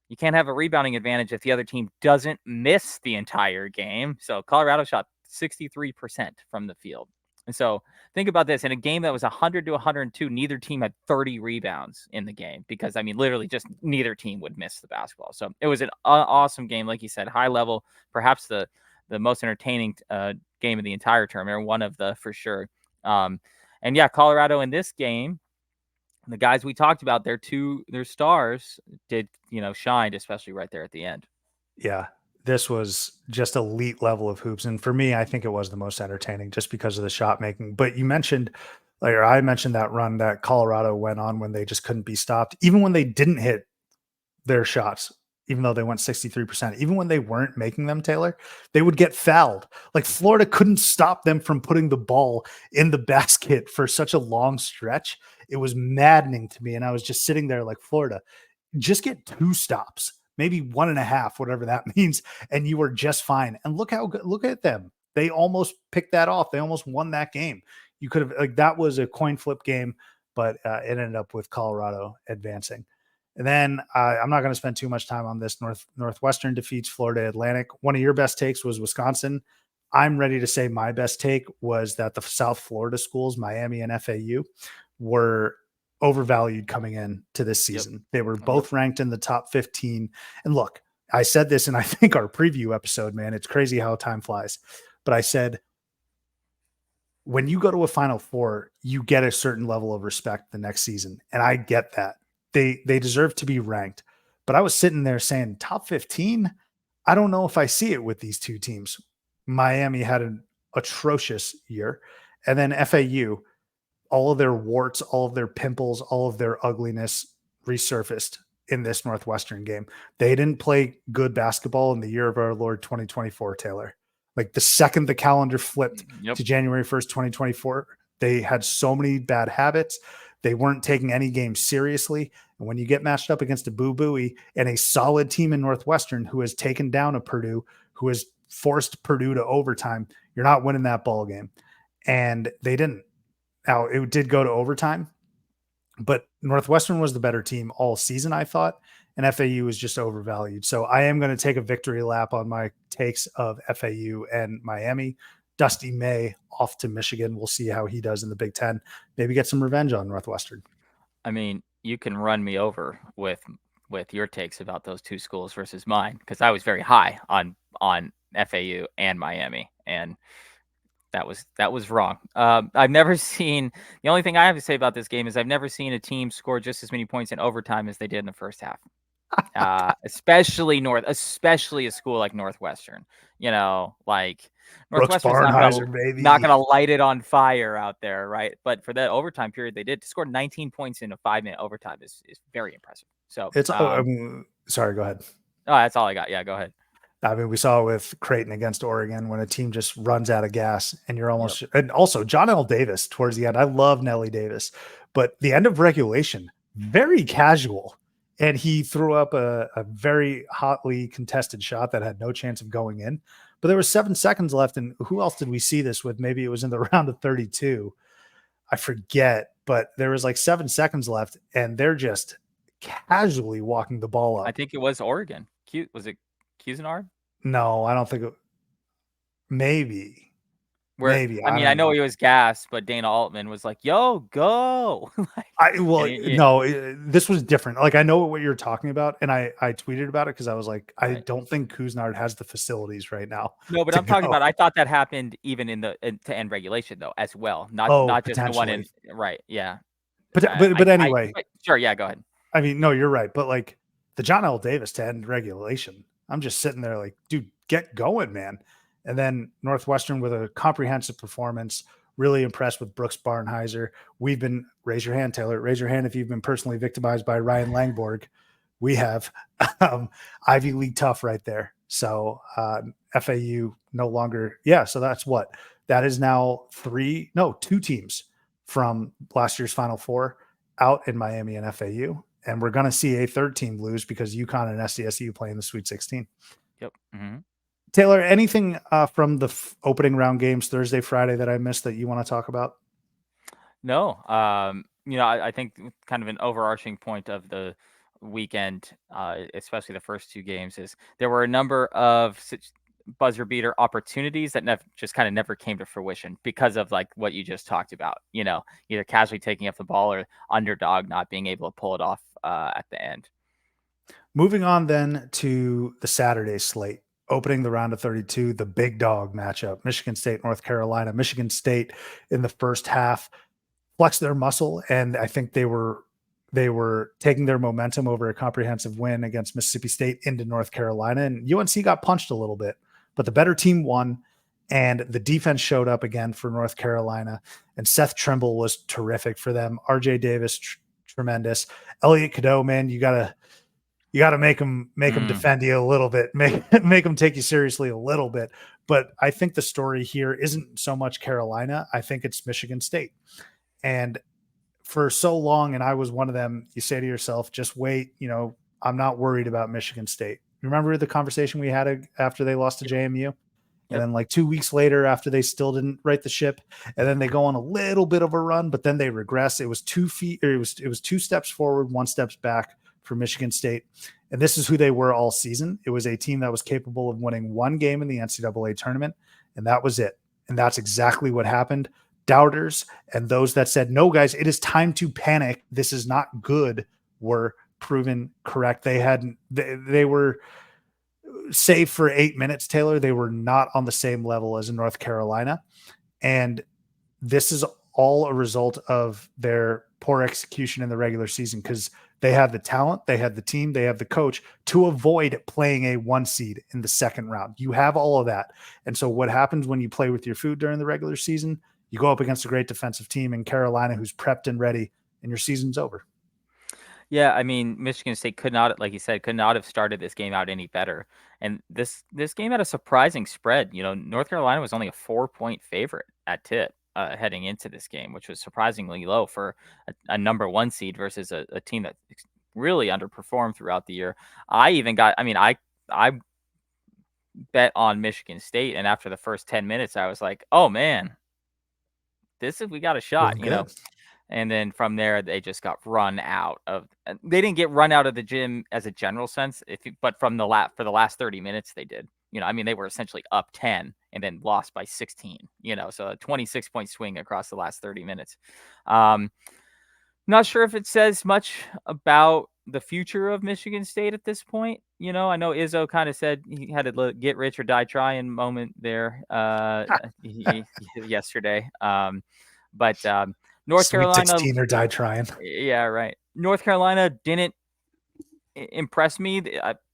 You can't have a rebounding advantage if the other team doesn't miss the entire game. So Colorado shot 63% from the field. And so think about this. In a game that was 100 to 102, neither team had 30 rebounds in the game because, literally just neither team would miss the basketball. So it was an awesome game. Like you said, high level, perhaps the most entertaining game of the entire tournament, or one of the for sure. And yeah, Colorado in this game, the guys we talked about, their stars did, shined, especially right there at the end. Yeah, this was just elite level of hoops. And for me, I think it was the most entertaining just because of the shot making. But you mentioned, I mentioned that run that Colorado went on when they just couldn't be stopped, even when they didn't hit their shots, even though they went 63%, even when they weren't making them, Taylor, they would get fouled. Like Florida couldn't stop them from putting the ball in the basket for such a long stretch. It was maddening to me. And I was just sitting there like, Florida, just get 2 stops, maybe 1.5, whatever that means, and you were just fine. And look at them. They almost picked that off. They almost won that game. You could have, that was a coin flip game, but it ended up with Colorado advancing. And then I'm not going to spend too much time on this. Northwestern defeats Florida Atlantic. One of your best takes was Wisconsin. I'm ready to say my best take was that the South Florida schools, Miami and FAU, were overvalued coming in to this season. Yep. They were both ranked in the top 15. And look, I said this in, I think, our preview episode, man, it's crazy how time flies. But I said, when you go to a Final Four, you get a certain level of respect the next season. And I get that. They deserve to be ranked. But I was sitting there saying, top 15? I don't know if I see it with these 2 teams. Miami had an atrocious year. And then FAU, all of their warts, all of their pimples, all of their ugliness resurfaced in this Northwestern game. They didn't play good basketball in the year of our Lord 2024, Taylor. Like the second the calendar flipped to January 1st, 2024, they had so many bad habits. They weren't taking any game seriously. And when you get matched up against a Boo Buie and a solid team in Northwestern who has taken down a Purdue, who has forced Purdue to overtime, you're not winning that ball game. And they didn't. Now, it did go to overtime, but Northwestern was the better team all season, I thought, and FAU was just overvalued. So I am going to take a victory lap on my takes of FAU and Miami. Dusty May off to Michigan. We'll see how he does in the Big Ten. Maybe get some revenge on Northwestern. You can run me over with your takes about those 2 schools versus mine, because I was very high on FAU and Miami, and that was wrong. I've never seen, the only thing I have to say about this game is I've never seen a team score just as many points in overtime as they did in the first half. especially especially a school like Northwestern. Like Brooks Northwestern's Barnheiser, not baby. gonna light it on fire out there, right? But for that overtime period, they did score 19 points in a 5-minute overtime is very impressive. So, It's sorry, go ahead. oh, that's all I got. Yeah, go ahead. I mean, we saw with Creighton against Oregon when a team just runs out of gas and you're Yep. almost, and also John L. Davis towards the end. I love Nelly Davis, but the end of regulation, very casual. And he threw up a very hotly contested shot that had no chance of going in. But there was 7 seconds left. And who else did we see this with? Maybe it was in the round of 32. I forget, but there was like 7 seconds left and they're just casually walking the ball up. I think it was Oregon. Was it Cuisinart? No, I don't think it, maybe. Where Maybe I I mean, I don't know know. he was gassed, but Dana Altman was like, "Yo, go!" I well, Yeah, no, this was different. Like I know what you're talking about, and I tweeted about it because I was like, I right. don't think Kuznard has the facilities right now No, but to I'm talking go. about. I thought that happened even to end regulation though, as well. Not Oh, not just the one in potentially, right. Yeah. but anyway, But sure. Yeah. Go ahead. I mean, no, you're right. But like the John L. Davis to end regulation, I'm just sitting there like, dude, get going, man. And then Northwestern with a comprehensive performance. Really impressed with Brooks Barnheiser. We've been, raise your hand, Taylor. Raise your hand if you've been personally victimized by Ryan Langborg. We have Ivy League tough right there. So FAU no longer, yeah. So that's what that is now 2 teams from last year's Final Four out in Miami and FAU. And we're going to see a third team lose because UConn and SDSU play in the Sweet 16. Yep. Mm-hmm. Taylor, anything from the opening round games Thursday, Friday that I missed that you want to talk about? No. I think kind of an overarching point of the weekend, especially the first 2 games, is there were a number of buzzer beater opportunities that just kind of never came to fruition because of like what you just talked about. Either casually taking up the ball or underdog not being able to pull it off at the end. Moving on then to the Saturday slate, opening the round of 32, the big dog matchup, Michigan State, North Carolina. Michigan State in the first half flexed their muscle, and I think they were taking their momentum over a comprehensive win against Mississippi State into North Carolina, and UNC got punched a little bit, but the better team won, and the defense showed up again for North Carolina, and Seth Trimble was terrific for them. RJ Davis, tremendous. Elliot Cadeau, man, you got to make them defend you a little bit, make them take you seriously a little bit. But I think the story here isn't so much Carolina. I think it's Michigan State. And for so long, and I was one of them, you say to yourself, just wait, I'm not worried about Michigan State. Remember the conversation we had after they lost to Yep. JMU? And Yep. then like 2 weeks later, after they still didn't right the ship, and then they go on a little bit of a run, but then they regress. It was 2 feet, or it was 2 steps forward, 1 steps back for Michigan State. And this is who they were all season. It was a team that was capable of winning 1 game in the NCAA tournament, and that was it. And that's exactly what happened. Doubters and those that said, no, guys, it is time to panic. This is not good, were proven correct. They were, save for 8 minutes, Taylor, they were not on the same level as in North Carolina. And this is all a result of their poor execution in the regular season because they had the talent, they had the team, they have the coach to avoid playing a 1 seed in the second round. You have all of that. And so what happens when you play with your food during the regular season? You go up against a great defensive team in Carolina who's prepped and ready, and your season's over. Yeah, I mean, Michigan State could not, like you said, could not have started this game out any better. And this game had a surprising spread. North Carolina was only a 4-point favorite at tip heading into this game, which was surprisingly low for a number 1 seed versus a team that really underperformed throughout the year. I bet on Michigan State, and after the first 10 minutes, I was like, oh man, we got a shot, Looking good. And then from there, they just got run out of. They didn't get run out of the gym as a general sense, but from for the last 30 minutes, they did. They were essentially up 10 and then lost by 16. So a 26-point swing across the last 30 minutes. Not sure if it says much about the future of Michigan State at this point. I know Izzo kind of said he had a get rich or die trying moment there yesterday. But North Sweet Carolina, 16 or die trying. yeah, right. North Carolina didn't impress me.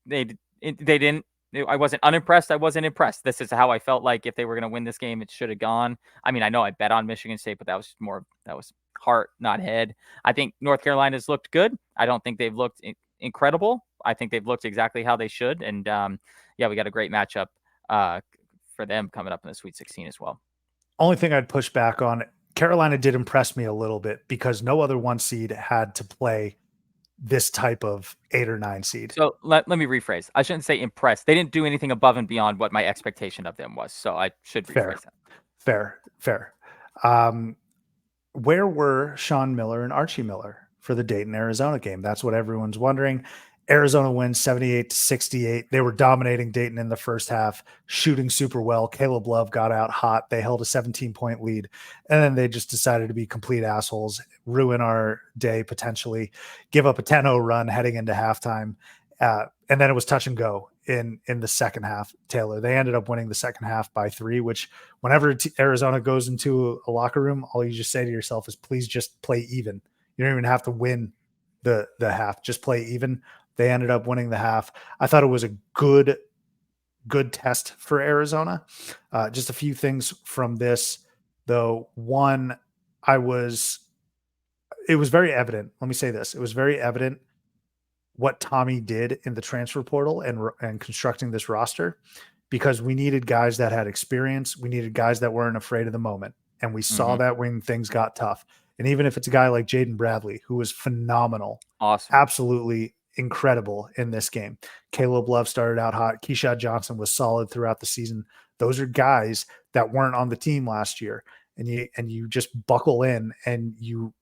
They didn't. I wasn't unimpressed. I wasn't impressed. This is how I felt like if they were going to win this game, it should have gone. I mean, I know I bet on Michigan State, but that was heart, not head. I think North Carolina's looked good. I don't think they've looked incredible. I think they've looked exactly how they should. And yeah, we got a great matchup for them coming up in the Sweet 16 as well. Only thing I'd push back on, Carolina did impress me a little bit because no other 1 seed had to play this type of 8 or 9 seed. So let me rephrase. I shouldn't say impressed. They didn't do anything above and beyond what my expectation of them was. So I should rephrase that. Fair. Where were Sean Miller and Archie Miller for the Dayton, Arizona game? That's what everyone's wondering. Arizona wins 78-68. They were dominating Dayton in the first half, shooting super well. Caleb Love got out hot. They held a 17-point lead, and then they just decided to be complete assholes, ruin our day potentially, give up a 10-0 run heading into halftime. And then it was touch and go in the second half, Taylor. They ended up winning the second half by 3, which whenever Arizona goes into a locker room, all you just say to yourself is, please just play even. You don't even have to win the half. Just play even. They ended up winning the half. I thought it was a good test for Arizona. Just a few things from this, though. One, it was very evident. Let me say this. It was very evident what Tommy did in the transfer portal and constructing this roster, because we needed guys that had experience. We needed guys that weren't afraid of the moment. And we saw that when things got tough. And even if it's a guy like Jaden Bradley, who was phenomenal, awesome, absolutely incredible in this game. Caleb Love started out hot. Keyshawn Johnson was solid throughout the season. Those are guys that weren't on the team last year. And you just buckle in and you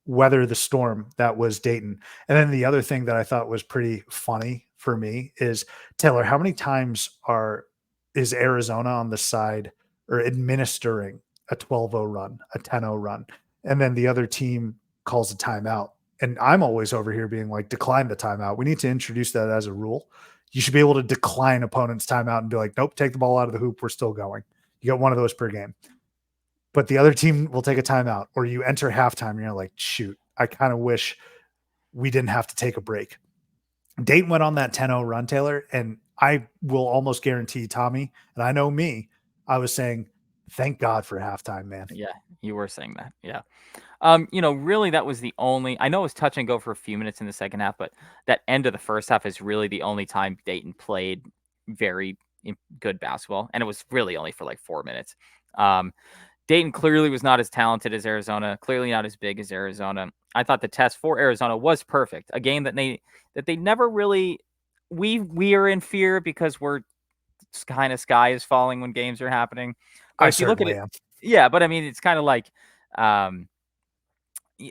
weather the storm that was Dayton. And then the other thing that I thought was pretty funny for me is, Taylor, how many times is Arizona on the side or administering a 12-0 run, a 10-0 run, and then the other team calls a timeout? And I'm always over here being like, decline the timeout. We need to introduce that as a rule. You should be able to decline opponent's timeout and be like, nope, take the ball out of the hoop. We're still going. You got one of those per game. But the other team will take a timeout, or you enter halftime and you're like, shoot, I kind of wish we didn't have to take a break. Dayton went on that 10-0 run, Taylor, and I will almost guarantee Tommy, and I know me, I was saying, thank God for halftime, man. Yeah, you were saying that. Yeah. Really that was the only, I know it was touch and go for a few minutes in the second half, but that end of the first half is really the only time Dayton played very good basketball. And it was really only for like 4 minutes. Dayton clearly was not as talented as Arizona, clearly not as big as Arizona. I thought the test for Arizona was perfect. A game that they never really, we are in fear because we're kind of sky is falling when games are happening. But if you look at it, yeah, but I mean, it's kind of like,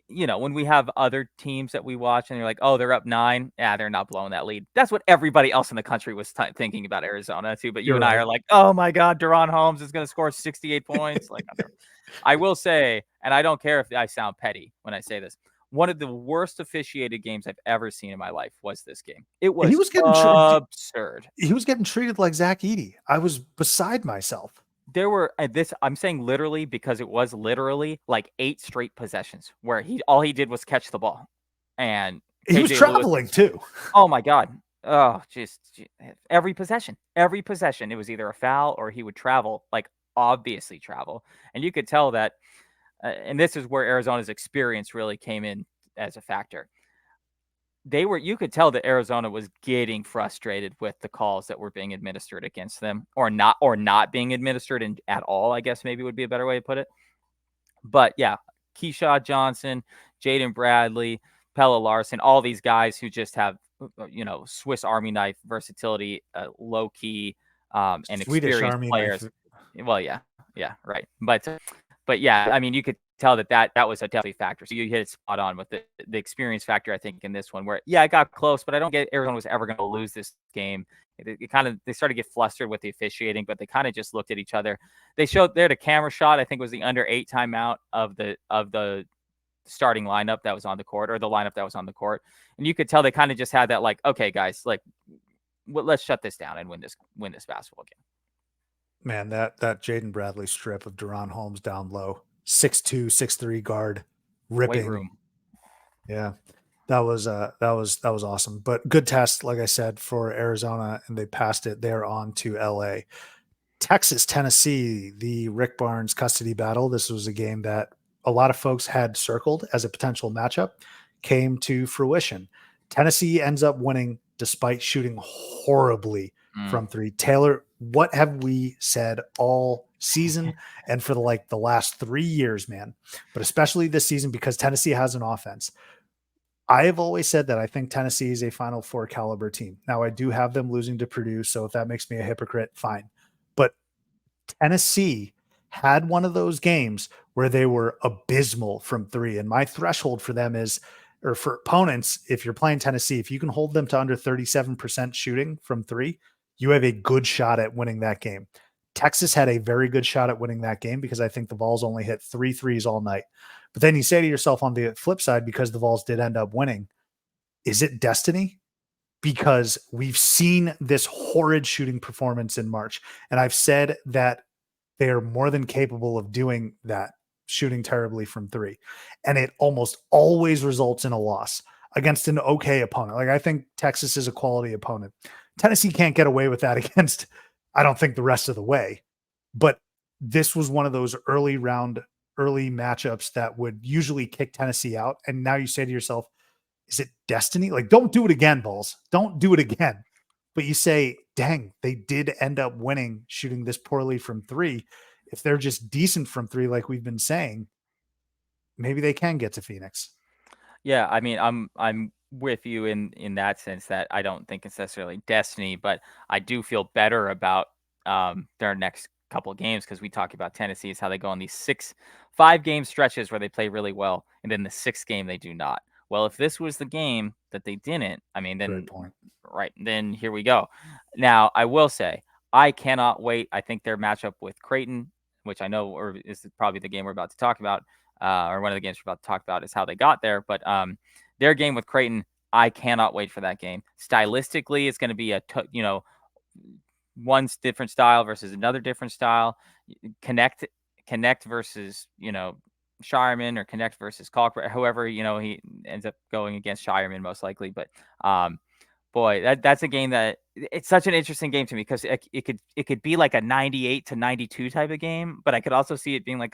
when we have other teams that we watch and you're like, oh, they're up 9. Yeah, they're not blowing that lead. That's what everybody else in the country was thinking about Arizona too. But you and I are like, oh my God, Deron Holmes is going to score 68 points. Like, I will say, and I don't care if I sound petty when I say this, one of the worst officiated games I've ever seen in my life was this game. It was absurd. He was getting treated like Zach Edey. I was beside myself. There were I'm saying literally because it was literally like 8 straight possessions where all he did was catch the ball, and he was traveling too. Oh my God. Oh, just every possession, it was either a foul or he would travel, like obviously travel. And you could tell that, and this is where Arizona's experience really came in as a factor. You could tell that Arizona was getting frustrated with the calls that were being administered against them, or not being administered at all, I guess maybe would be a better way to put it. But yeah, Keyshawn Johnson, Jaden Bradley, Pella Larson, all these guys who just have, Swiss Army knife versatility, low key, and Swedish experienced Army players. knife. Well, yeah, right. But yeah, I mean, you could tell that was a definitely factor. So you hit it spot on with the experience factor, I think, in this one, where, yeah, it got close, but I don't get Arizona was ever going to lose this game. They started to get flustered with the officiating, but they kind of just looked at each other. They showed there the camera shot, I think was the under 8 timeout of the starting lineup that was on the court, or the lineup that was on the court. And you could tell they kind of just had that, like, okay, guys, like, let's shut this down and win this basketball game. Man, that Jaden Bradley strip of Deron Holmes down low, 6'2", 6'3" guard, ripping. Weight room. Yeah. That was awesome. But good test, like I said, for Arizona, and they passed it. They're on to LA. Texas, Tennessee, the Rick Barnes custody battle. This was a game that a lot of folks had circled as a potential matchup, came to fruition. Tennessee ends up winning despite shooting horribly Mm. from three. Taylor, what have we said all season and for the last 3 years, man? But especially this season because Tennessee has an offense. I have always said that I think Tennessee is a Final Four caliber team. Now I do have them losing to Purdue, so if that makes me a hypocrite, fine. But Tennessee had one of those games where they were abysmal from three. And my threshold for them is, or for opponents, if you're playing Tennessee, if you can hold them to under 37% shooting from three, you have a good shot at winning that game. Texas had a very good shot at winning that game because I think the Vols only hit 3 threes all night. But then you say to yourself on the flip side, because the Vols did end up winning, is it destiny? Because we've seen this horrid shooting performance in March. And I've said that they are more than capable of doing that, shooting terribly from three. And it almost always results in a loss against an okay opponent. Like, I think Texas is a quality opponent. Tennessee can't get away with that against, I don't think, the rest of the way. But this was one of those early matchups that would usually kick Tennessee out. And now you say to yourself, is it destiny? Like, don't do it again, Bulls. Don't do it again. But you say, dang, they did end up winning shooting this poorly from three. If they're just decent from three, like we've been saying, maybe they can get to Phoenix. Yeah, I mean, I'm with you in that sense that I don't think it's necessarily destiny, but I do feel better about their next couple of games because we talk about Tennessee is how they go on these 5 game stretches where they play really well, and then the sixth game they do not. Well, if this was the game that they didn't, I mean, Great then point. right, then here we go. Now, I will say I cannot wait. I think their matchup with Creighton, which I know or is probably the game we're about to talk about, or one of the games we're about to talk about is how they got there. But their game with Creighton, I cannot wait for that game. Stylistically, it's going to be one's different style versus another different style. Connect versus Shireman, or Connect versus Kalkbrenner, whoever he ends up going against Shireman most likely. But boy, that's a game that it's such an interesting game to me because it could be like a 98-92 type of game, but I could also see it being like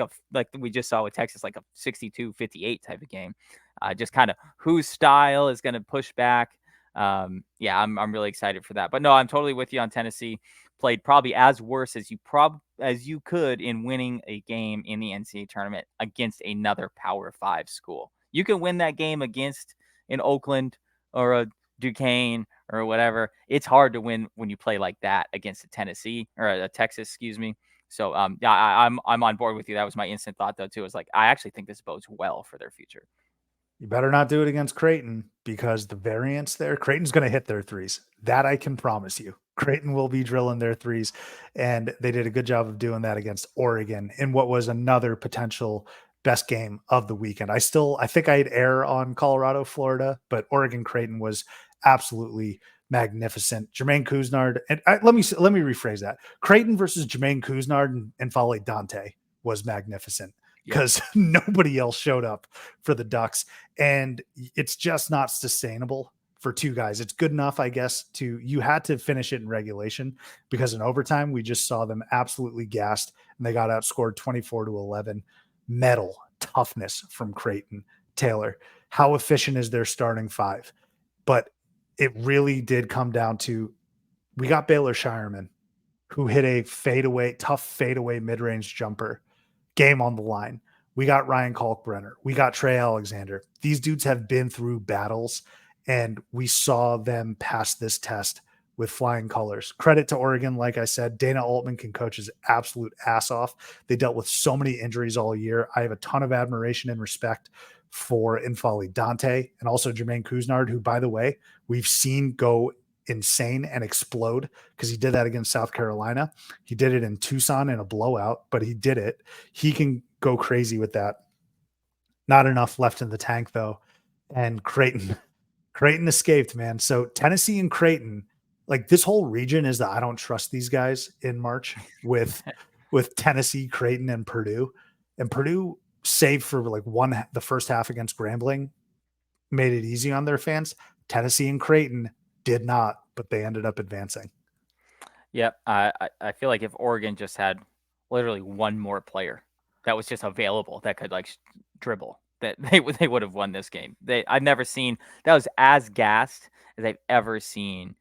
we just saw with Texas, like a 62-58 type of game. Just kind of whose style is going to push back. Yeah, I'm really excited for that. But no, I'm totally with you on Tennessee. Played probably as worse as you could in winning a game in the NCAA tournament against another Power 5 school. You can win that game against an Oakland or a Duquesne or whatever. It's hard to win when you play like that against a Tennessee or a Texas, excuse me. So yeah, I'm on board with you. That was my instant thought though too. Is like I actually think this bodes well for their future. You better not do it against Creighton because the variance there, Creighton's going to hit their threes. That I can promise you. Creighton will be drilling their threes. And they did a good job of doing that against Oregon in what was another potential best game of the weekend. I think I'd err on Colorado, Florida, but Oregon Creighton was absolutely magnificent. Jermaine Couisnard, and let me rephrase that. Creighton versus Jermaine Couisnard and Fale Dante was magnificent Yep. because nobody else showed up for the Ducks. And it's just not sustainable for two guys. It's good enough, I guess, you had to finish it in regulation because in overtime, we just saw them absolutely gassed and they got outscored 24-11. Metal toughness from Creighton. Taylor, how efficient is their starting five? But it really did come down to, we got Baylor Shireman, who hit a tough fadeaway mid-range jumper, game on the line. We got Ryan Kalkbrenner. We got Trey Alexander. These dudes have been through battles, and we saw them pass this test with flying colors. Credit to Oregon. Like I said, Dana Altman can coach his absolute ass off. They dealt with so many injuries all year. I have a ton of admiration and respect for N'Faly Dante and also Jermaine Couisnard, who, by the way, we've seen go insane and explode because he did that against South Carolina. He did it in Tucson in a blowout, but he did it. He can go crazy with that. Not enough left in the tank though. And Creighton escaped, man. So Tennessee and Creighton, like this whole region is that I don't trust these guys in March with Tennessee, Creighton, and Purdue. And Purdue, save for like the first half against Grambling, made it easy on their fans. Tennessee and Creighton did not, but they ended up advancing. Yep. I feel like if Oregon just had literally one more player that was just available that could like dribble, that they would have won this game. I've never seen that was as gassed as I've ever seen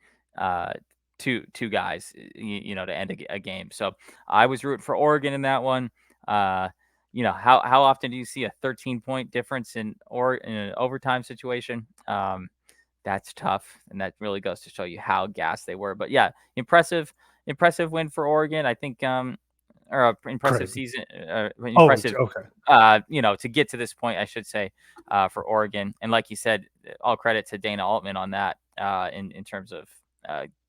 two guys, to end a game. So I was rooting for Oregon in that one. How often do you see a 13-point difference in an overtime situation? That's tough, and that really goes to show you how gassed they were. But yeah, impressive win for Oregon. I think, or a impressive Creighton. season, Oh, impressive. okay. To get to this point, I should say, for Oregon, and like you said, all credit to Dana Altman on that, in terms of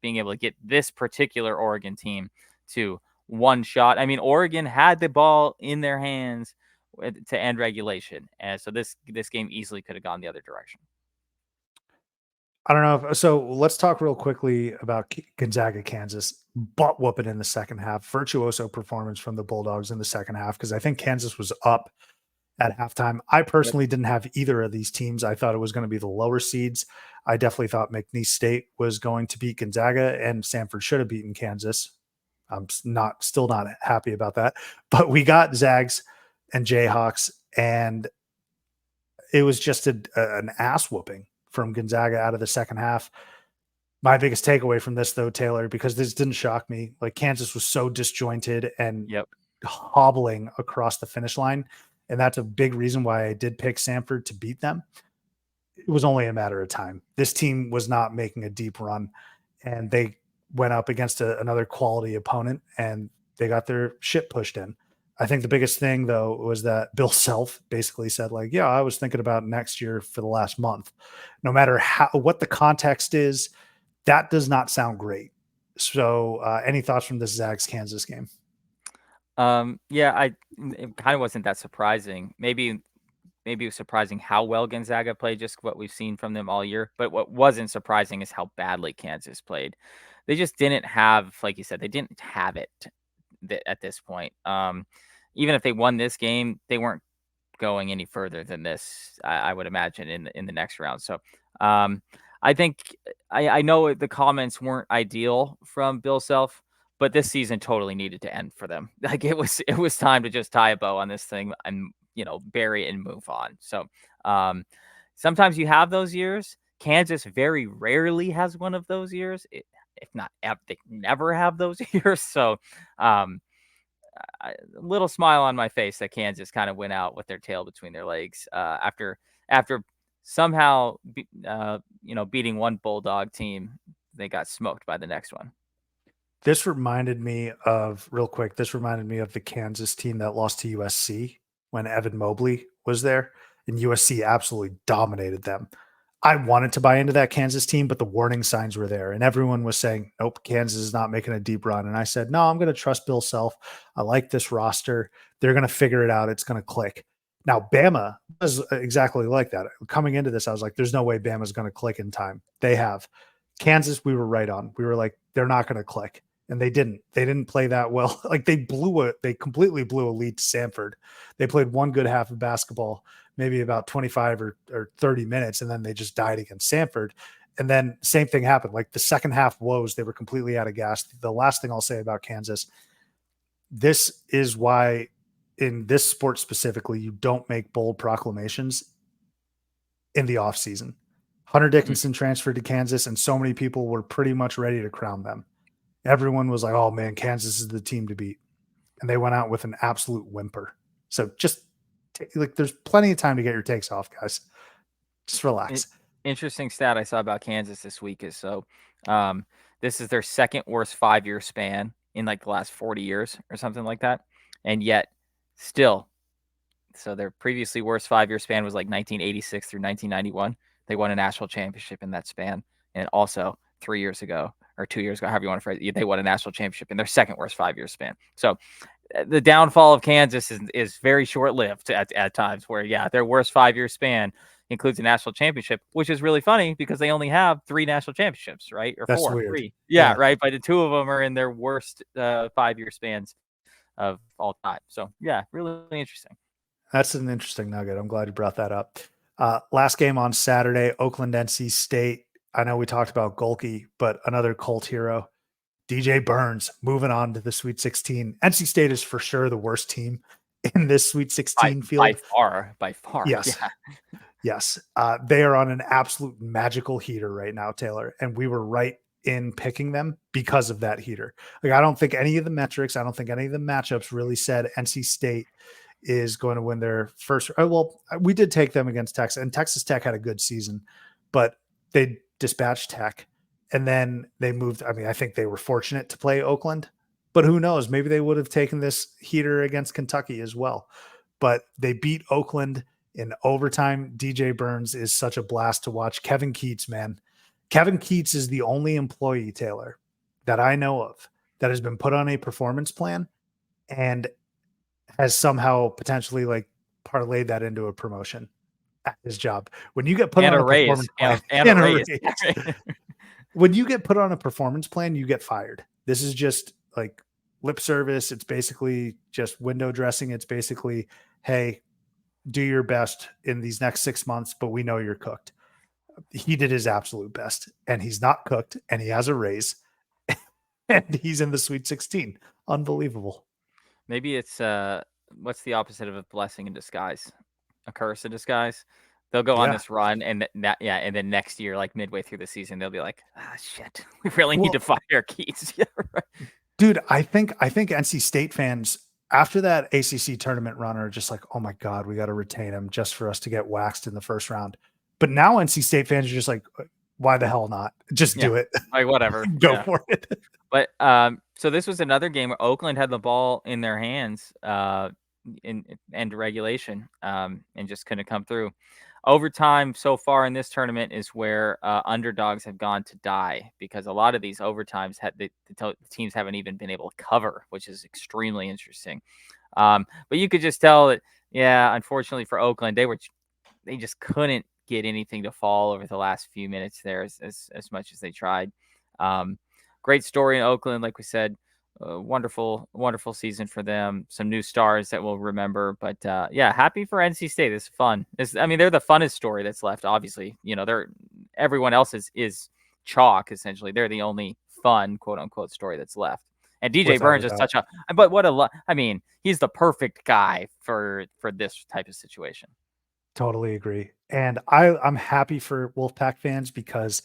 being able to get this particular Oregon team to one shot. I mean, Oregon had the ball in their hands to end regulation, and so this game easily could have gone the other direction. I don't know. So let's talk real quickly about Gonzaga, Kansas. Butt whooping in the second half. Virtuoso performance from the Bulldogs in the second half because I think Kansas was up at halftime. I personally didn't have either of these teams. I thought it was going to be the lower seeds. I definitely thought McNeese State was going to beat Gonzaga and Samford should have beaten Kansas. I'm still not happy about that. But we got Zags and Jayhawks, and it was just an ass whooping from Gonzaga out of the second half. My biggest takeaway from this, though, Taylor, because this didn't shock me, like Kansas was so disjointed and hobbling across the finish line. And that's a big reason why I did pick Samford to beat them. It was only a matter of time. This team was not making a deep run, and they went up against another quality opponent, and they got their shit pushed in. I think the biggest thing, though, was that Bill Self basically said, like, yeah, I was thinking about next year for the last month. No matter what the context is, that does not sound great. So any thoughts from this Zags Kansas game? It kind of wasn't that surprising. Maybe it was surprising how well Gonzaga played, just what we've seen from them all year. But what wasn't surprising is how badly Kansas played. They just didn't have, like you said, they didn't have it at this point. Even if they won this game, they weren't going any further than this, I would imagine, in the next round. So I think I know the comments weren't ideal from Bill Self, but this season totally needed to end for them. Like it was time to just tie a bow on this thing and bury it and move on. So sometimes you have those years. Kansas very rarely has one of those years. If not, they never have those years. So a little smile on my face that Kansas kind of went out with their tail between their legs after somehow beating one Bulldog team. They got smoked by the next one. This reminded me of the Kansas team that lost to USC when Evan Mobley was there, and USC absolutely dominated them. I wanted to buy into that Kansas team, but the warning signs were there, and everyone was saying, nope, Kansas is not making a deep run. And I said, no, I'm going to trust Bill Self. I like this roster. They're going to figure it out. It's going to click. Now, Bama is exactly like that. Coming into this, I was like, there's no way Bama's going to click in time. They have. Kansas, we were right on. We were like, they're not going to click. And they didn't. They didn't play that well. Like they completely blew a lead to Samford. They played one good half of basketball, maybe about 25 or 30 minutes, and then they just died against Samford. And then same thing happened. Like the second half woes, they were completely out of gas. The last thing I'll say about Kansas, this is why in this sport specifically, you don't make bold proclamations in the offseason. Hunter Dickinson transferred to Kansas, and so many people were pretty much ready to crown them. Everyone was like, oh man, Kansas is the team to beat. And they went out with an absolute whimper. So just there's plenty of time to get your takes off, guys. Just relax. Interesting stat I saw about Kansas this week is this is their second worst 5-year span in like the last 40 years or something like that. And yet still, so their previously worst 5-year span was like 1986 through 1991. They won a national championship in that span. And also 3 years ago, or 2 years ago, however you want to phrase it, they won a national championship in their second worst 5-year span. So the downfall of Kansas is very short-lived at times where, their worst 5-year span includes a national championship, which is really funny because they only have 3 national championships, right? Or That's 4, weird. 3. Yeah, right. But the 2 of them are in their worst 5-year spans of all time. So, really interesting. That's an interesting nugget. I'm glad you brought that up. Last game on Saturday, Oakland, NC State. I know we talked about Gohlke, but another cult hero, DJ Burns, moving on to the Sweet 16. NC State is for sure the worst team in this Sweet 16 by field. far. Yes. Yeah. Yes. They are on an absolute magical heater right now, Taylor. And we were right in picking them because of that heater. Like, I don't think any of the metrics, I don't think any of the matchups really said NC State is going to win their first. Well, we did take them against Texas, and Texas Tech had a good season, but they dispatched Tech and then they moved. I mean, I think they were fortunate to play Oakland, but who knows? Maybe they would have taken this heater against Kentucky as well. But they beat Oakland in overtime. DJ Burns is such a blast to watch. Kevin Keats, man. Kevin Keats is the only employee, Taylor, that I know of that has been put on a performance plan and has somehow potentially like parlayed that into a promotion at his job. When you get put And on a a raise. performance plan, And a raise. when you get put on a performance plan, you get fired. This is just like lip service. It's basically just window dressing. It's basically, hey, do your best in these next 6 months, but we know you're cooked. He did his absolute best, and he's not cooked, and he has a raise, and he's in the Sweet 16. Unbelievable. Maybe it's what's the opposite of a blessing in disguise? A curse in disguise. They'll go on Yeah. this run, and and then next year, like midway through the season, they'll be like, "Ah, shit, we really need to fire Keats." Yeah, right. Dude, I think NC State fans after that ACC tournament run are just like, oh my God, we got to retain him just for us to get waxed in the first round. But now NC State fans are just like, why the hell not? Just do it. Like whatever. Go for it. But so this was another game where Oakland had the ball in their hands in end regulation and just couldn't come through. Overtime so far in this tournament is where underdogs have gone to die because a lot of these overtimes the teams haven't even been able to cover, which is extremely interesting. But you could just tell that, yeah, unfortunately for Oakland, they just couldn't get anything to fall over the last few minutes there as much as they tried. Great story in Oakland, like we said. Wonderful season for them. Some new stars that we'll remember. But yeah, happy for NC State. It's fun. They're the funnest story that's left. Obviously, everyone else is chalk essentially. They're the only fun quote unquote story that's left. And DJ Burns is such a. But what a. I mean, he's the perfect guy for this type of situation. Totally agree. And I'm happy for Wolfpack fans because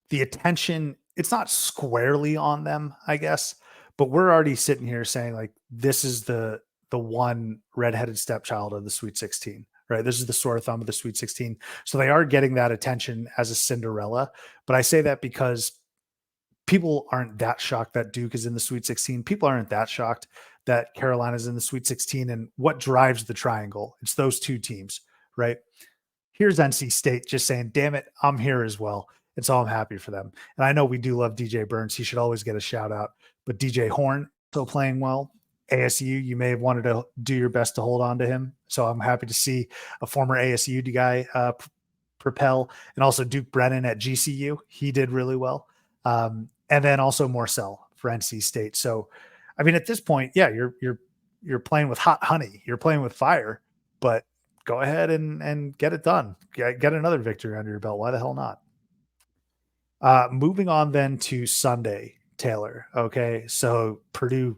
the attention, it's not squarely on them, I guess, but we're already sitting here saying like, this is the one redheaded stepchild of the Sweet 16, right? This is the sore thumb of the Sweet 16. So they are getting that attention as a Cinderella. But I say that because people aren't that shocked that Duke is in the Sweet 16. People aren't that shocked that Carolina's in the Sweet 16. And what drives the triangle? It's those two teams, right? Here's NC State just saying, damn it, I'm here as well. And so I'm happy for them. And I know we do love DJ Burns. He should always get a shout out. But DJ Horn still playing well. ASU, you may have wanted to do your best to hold on to him. So I'm happy to see a former ASU guy propel. And also Duke Brennan at GCU. He did really well. And then also Morcell for NC State. So, I mean, at this point, yeah, you're playing with hot honey. You're playing with fire. But go ahead and get it done. Get another victory under your belt. Why the hell not? Moving on then to Sunday, Taylor. Okay, so Purdue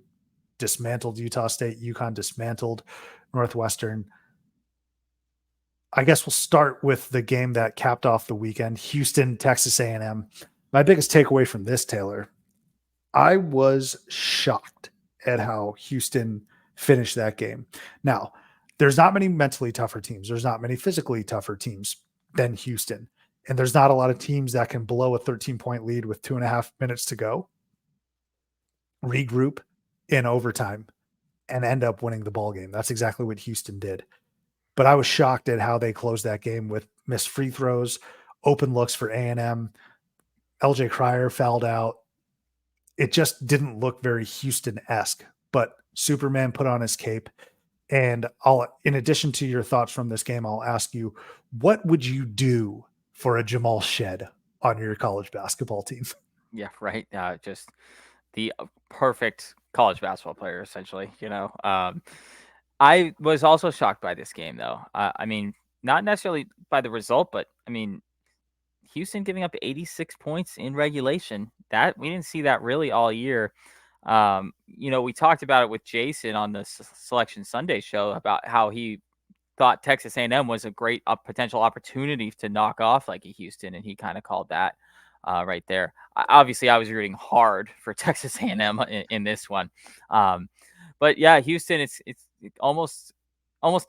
dismantled Utah State. UConn dismantled Northwestern. I guess we'll start with the game that capped off the weekend, Houston, Texas A&M. My biggest takeaway from this, Taylor, I was shocked at how Houston finished that game. Now, there's not many mentally tougher teams. There's not many physically tougher teams than Houston. And there's not a lot of teams that can blow a 13-point lead with 2.5 minutes to go, regroup in overtime, and end up winning the ball game. That's exactly what Houston did. But I was shocked at how they closed that game with missed free throws, open looks for A&M. LJ Cryer fouled out. It just didn't look very Houston-esque. But Superman put on his cape. And in addition to your thoughts from this game, I'll ask you, what would you do for a Jamal Shed on your college basketball team? Yeah, right. Just the perfect college basketball player, essentially. I was also shocked by this game, though. I mean, not necessarily by the result, but I mean, Houston giving up 86 points in regulation. That we didn't see that really all year. We talked about it with Jason on the Selection Sunday show about how he thought Texas A&M was a great potential opportunity to knock off like a Houston, and he kind of called that right there. Obviously, I was rooting hard for Texas A&M in this one, but yeah, Houston, it's almost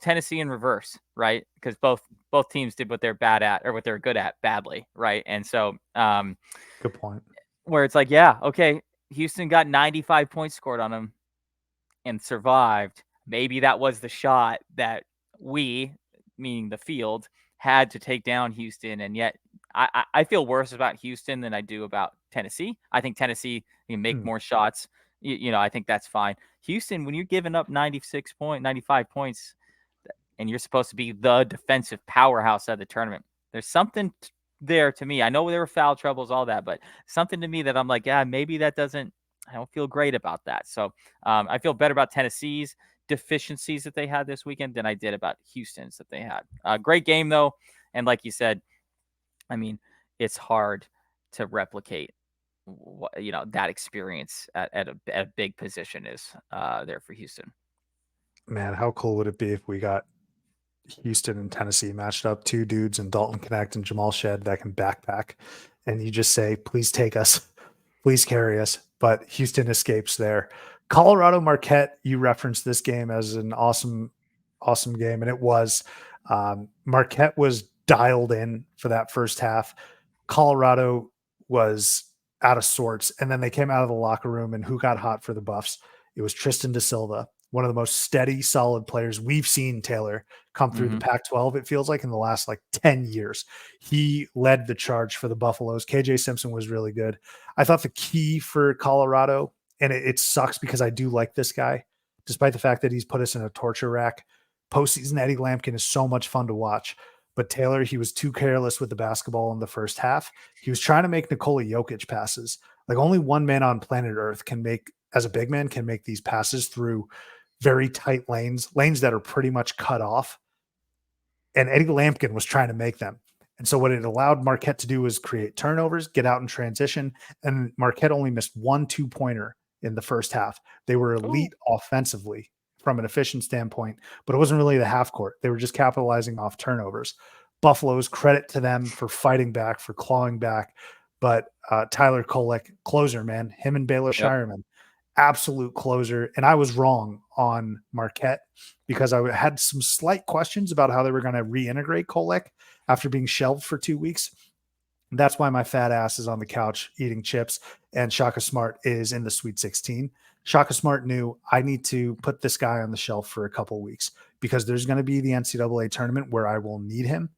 Tennessee in reverse, right? Because both teams did what they're bad at or what they're good at badly, right? And so, Good point. where it's like, yeah, okay, Houston got 95 points scored on them and survived. Maybe that was the shot that we, meaning the field, had to take down Houston. And yet I feel worse about Houston than I do about Tennessee. I think Tennessee can make more shots. I think that's fine. Houston, when you're giving up 95 points, and you're supposed to be the defensive powerhouse of the tournament, there's something there to me. I know there were foul troubles, all that, but something to me that I'm like, yeah, maybe that doesn't. I don't feel great about that. So I feel better about Tennessee's deficiencies that they had this weekend than I did about Houston's that they had. Great game though, and like you said, I mean, it's hard to replicate that experience at a big position is there for Houston. Man, how cool would it be if we got Houston and Tennessee matched up, two dudes in Dalton Connect and Jamal Shed that can backpack, and you just say, please take us, please carry us. But Houston escapes there. Colorado Marquette, you referenced this game as an awesome, awesome game, and it was. Marquette was dialed in for that first half. Colorado was out of sorts, and then they came out of the locker room, and who got hot for the Buffs? It was Tristan da Silva, one of the most steady, solid players we've seen, Taylor, come through the Pac-12. It feels like in the last 10 years. He led the charge for the Buffaloes. KJ Simpson was really good. I thought the key for Colorado, and it sucks because I do like this guy, despite the fact that he's put us in a torture rack. Postseason Eddie Lampkin is so much fun to watch. But Taylor, he was too careless with the basketball in the first half. He was trying to make Nikola Jokic passes. Only one man on planet Earth can make, as a big man, can make these passes through very tight lanes that are pretty much cut off. And Eddie Lampkin was trying to make them. And so what it allowed Marquette to do was create turnovers, get out in transition. And Marquette only missed 1 2-pointer in the first half. They were elite offensively from an efficient standpoint, but it wasn't really the half court. They were just capitalizing off turnovers. Buffalo's credit to them for fighting back, for clawing back. But Tyler Kolek, closer, man, him and Baylor Shireman, absolute closer. And I was wrong on Marquette because I had some slight questions about how they were going to reintegrate Kolek after being shelved for 2 weeks. That's why my fat ass is on the couch eating chips and Shaka Smart is in the Sweet 16. Shaka Smart knew I need to put this guy on the shelf for a couple weeks because there's going to be the NCAA tournament where I will need him.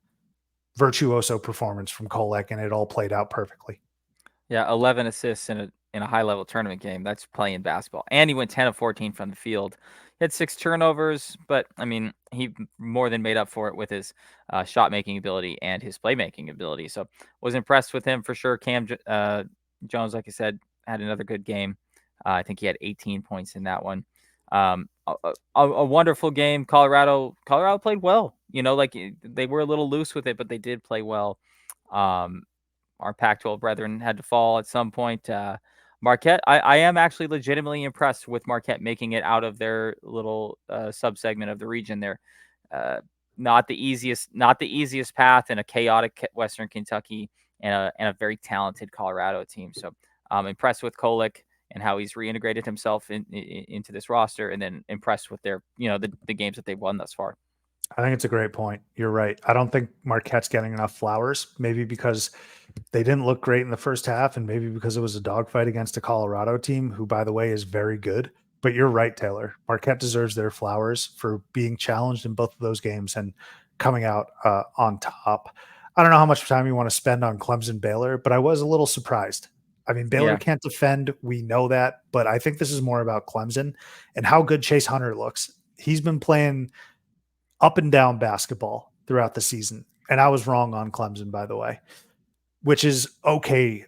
Virtuoso performance from Kolek, and it all played out perfectly. Yeah, 11 assists in a high level tournament game. That's playing basketball, and he went 10 of 14 from the field. He had 6 turnovers, but I mean, he more than made up for it with his shot making ability and his playmaking ability. So, was impressed with him for sure. Cam Jones, like I said, had another good game. I think he had 18 points in that one. A wonderful game. Colorado played well. They were a little loose with it, but they did play well. Our Pac-12 brethren had to fall at some point. Marquette, I am actually legitimately impressed with Marquette making it out of their little subsegment of the region there. Not the easiest path in a chaotic Western Kentucky and a very talented Colorado team. So I'm impressed with Kolek and how he's reintegrated himself into this roster, and then impressed with their, the games that they've won thus far. I think it's a great point. You're right. I don't think Marquette's getting enough flowers, maybe because they didn't look great in the first half, and maybe because it was a dogfight against a Colorado team who, by the way, is very good. But you're right, Taylor. Marquette deserves their flowers for being challenged in both of those games and coming out on top. I don't know how much time you want to spend on Clemson Baylor, but I was a little surprised. I mean, Baylor can't defend. We know that, but I think this is more about Clemson and how good Chase Hunter looks. He's been playing up and down basketball throughout the season. And I was wrong on Clemson, by the way, which is okay.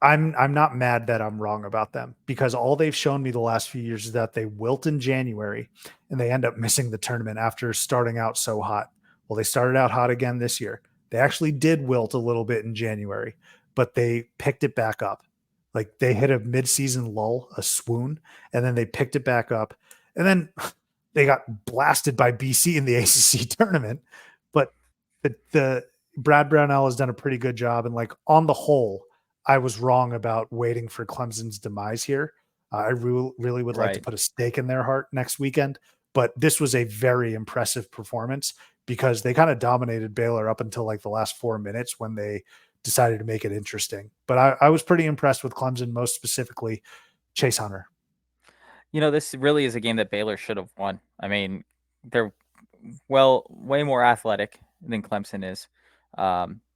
I'm not mad that I'm wrong about them because all they've shown me the last few years is that they wilt in January and they end up missing the tournament after starting out so hot. Well, they started out hot again this year. They actually did wilt a little bit in January, but they picked it back up. Like they hit a midseason lull, a swoon, and then they picked it back up. And then they got blasted by BC in the ACC tournament. But the Brad Brownell has done a pretty good job. And like on the whole, I was wrong about waiting for Clemson's demise here. I really would like to put a stake in their heart next weekend. But this was a very impressive performance because they kind of dominated Baylor up until like the last 4 minutes when they decided to make it interesting. But I was pretty impressed with Clemson, most specifically Chase Hunter. This really is a game that Baylor should have won. I mean, they're way more athletic than Clemson is,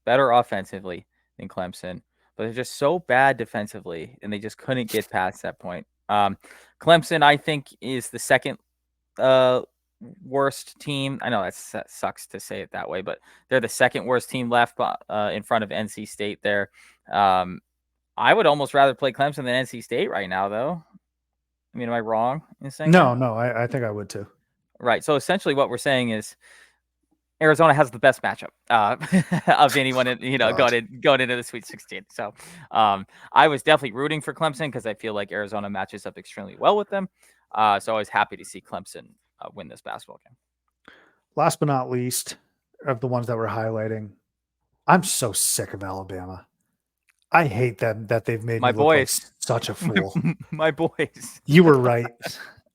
better offensively than Clemson, but they're just so bad defensively, and they just couldn't get past that point. Clemson, I think, is the second worst team. I know that sucks to say it that way, but they're the second worst team left in front of NC State there. I would almost rather play Clemson than NC State right now, though. I mean, am I wrong in saying that? No, I think I would too. Right. So essentially what we're saying is Arizona has the best matchup of anyone, going into the Sweet 16. So I was definitely rooting for Clemson because I feel like Arizona matches up extremely well with them. So I was happy to see Clemson win this basketball game. Last but not least of the ones that we're highlighting, I'm so sick of Alabama. I hate them that they've made me look like such a fool. My boys. You were right.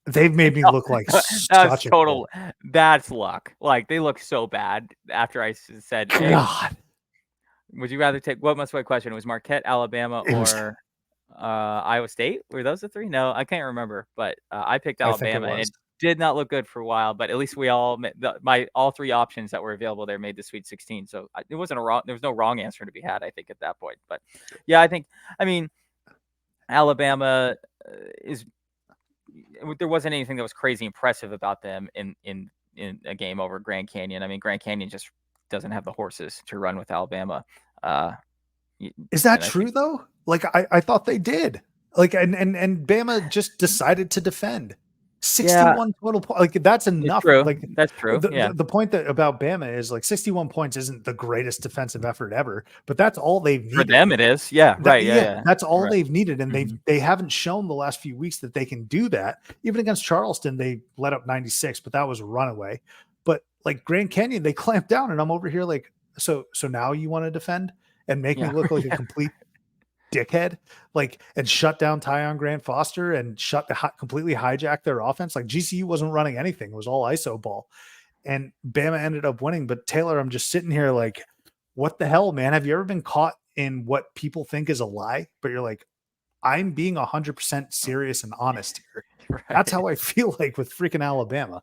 They've made me look like such a fool. That's luck. Like they look so bad after I said, hey, God. Would you rather take, what was my question? It was Marquette, Alabama, or Iowa State? Were those the three? No, I can't remember, but I picked Alabama and it did not look good for a while, but at least we all, all three options that were available there made the Sweet 16. So it wasn't there was no wrong answer to be had, I think, at that point. But yeah, I mean, Alabama there wasn't anything that was crazy impressive about them in a game over Grand Canyon. I mean, Grand Canyon just doesn't have the horses to run with Alabama. Is that true though? Like I thought they did. Like and Bama just decided to defend. 61 total points. Like that's enough. Like that's true. The point about Bama is like 61 points isn't the greatest defensive effort ever, but that's all they've needed. For them it is. Yeah. Right. Yeah. That's all they've needed. And they haven't shown the last few weeks that they can do that. Even against Charleston, they let up 96, but that was a runaway. But like Grand Canyon, they clamped down, and I'm over here like, so now you want to defend and make me look like a complete dickhead, like, and shut down Tyon Grant Foster and completely hijack their offense. Like GCU wasn't running anything. It was all ISO ball, and Bama ended up winning. But Taylor, I'm just sitting here like, what the hell, man? Have you ever been caught in what people think is a lie, but you're like, I'm being 100% serious and honest here. Right. That's how I feel like with freaking Alabama.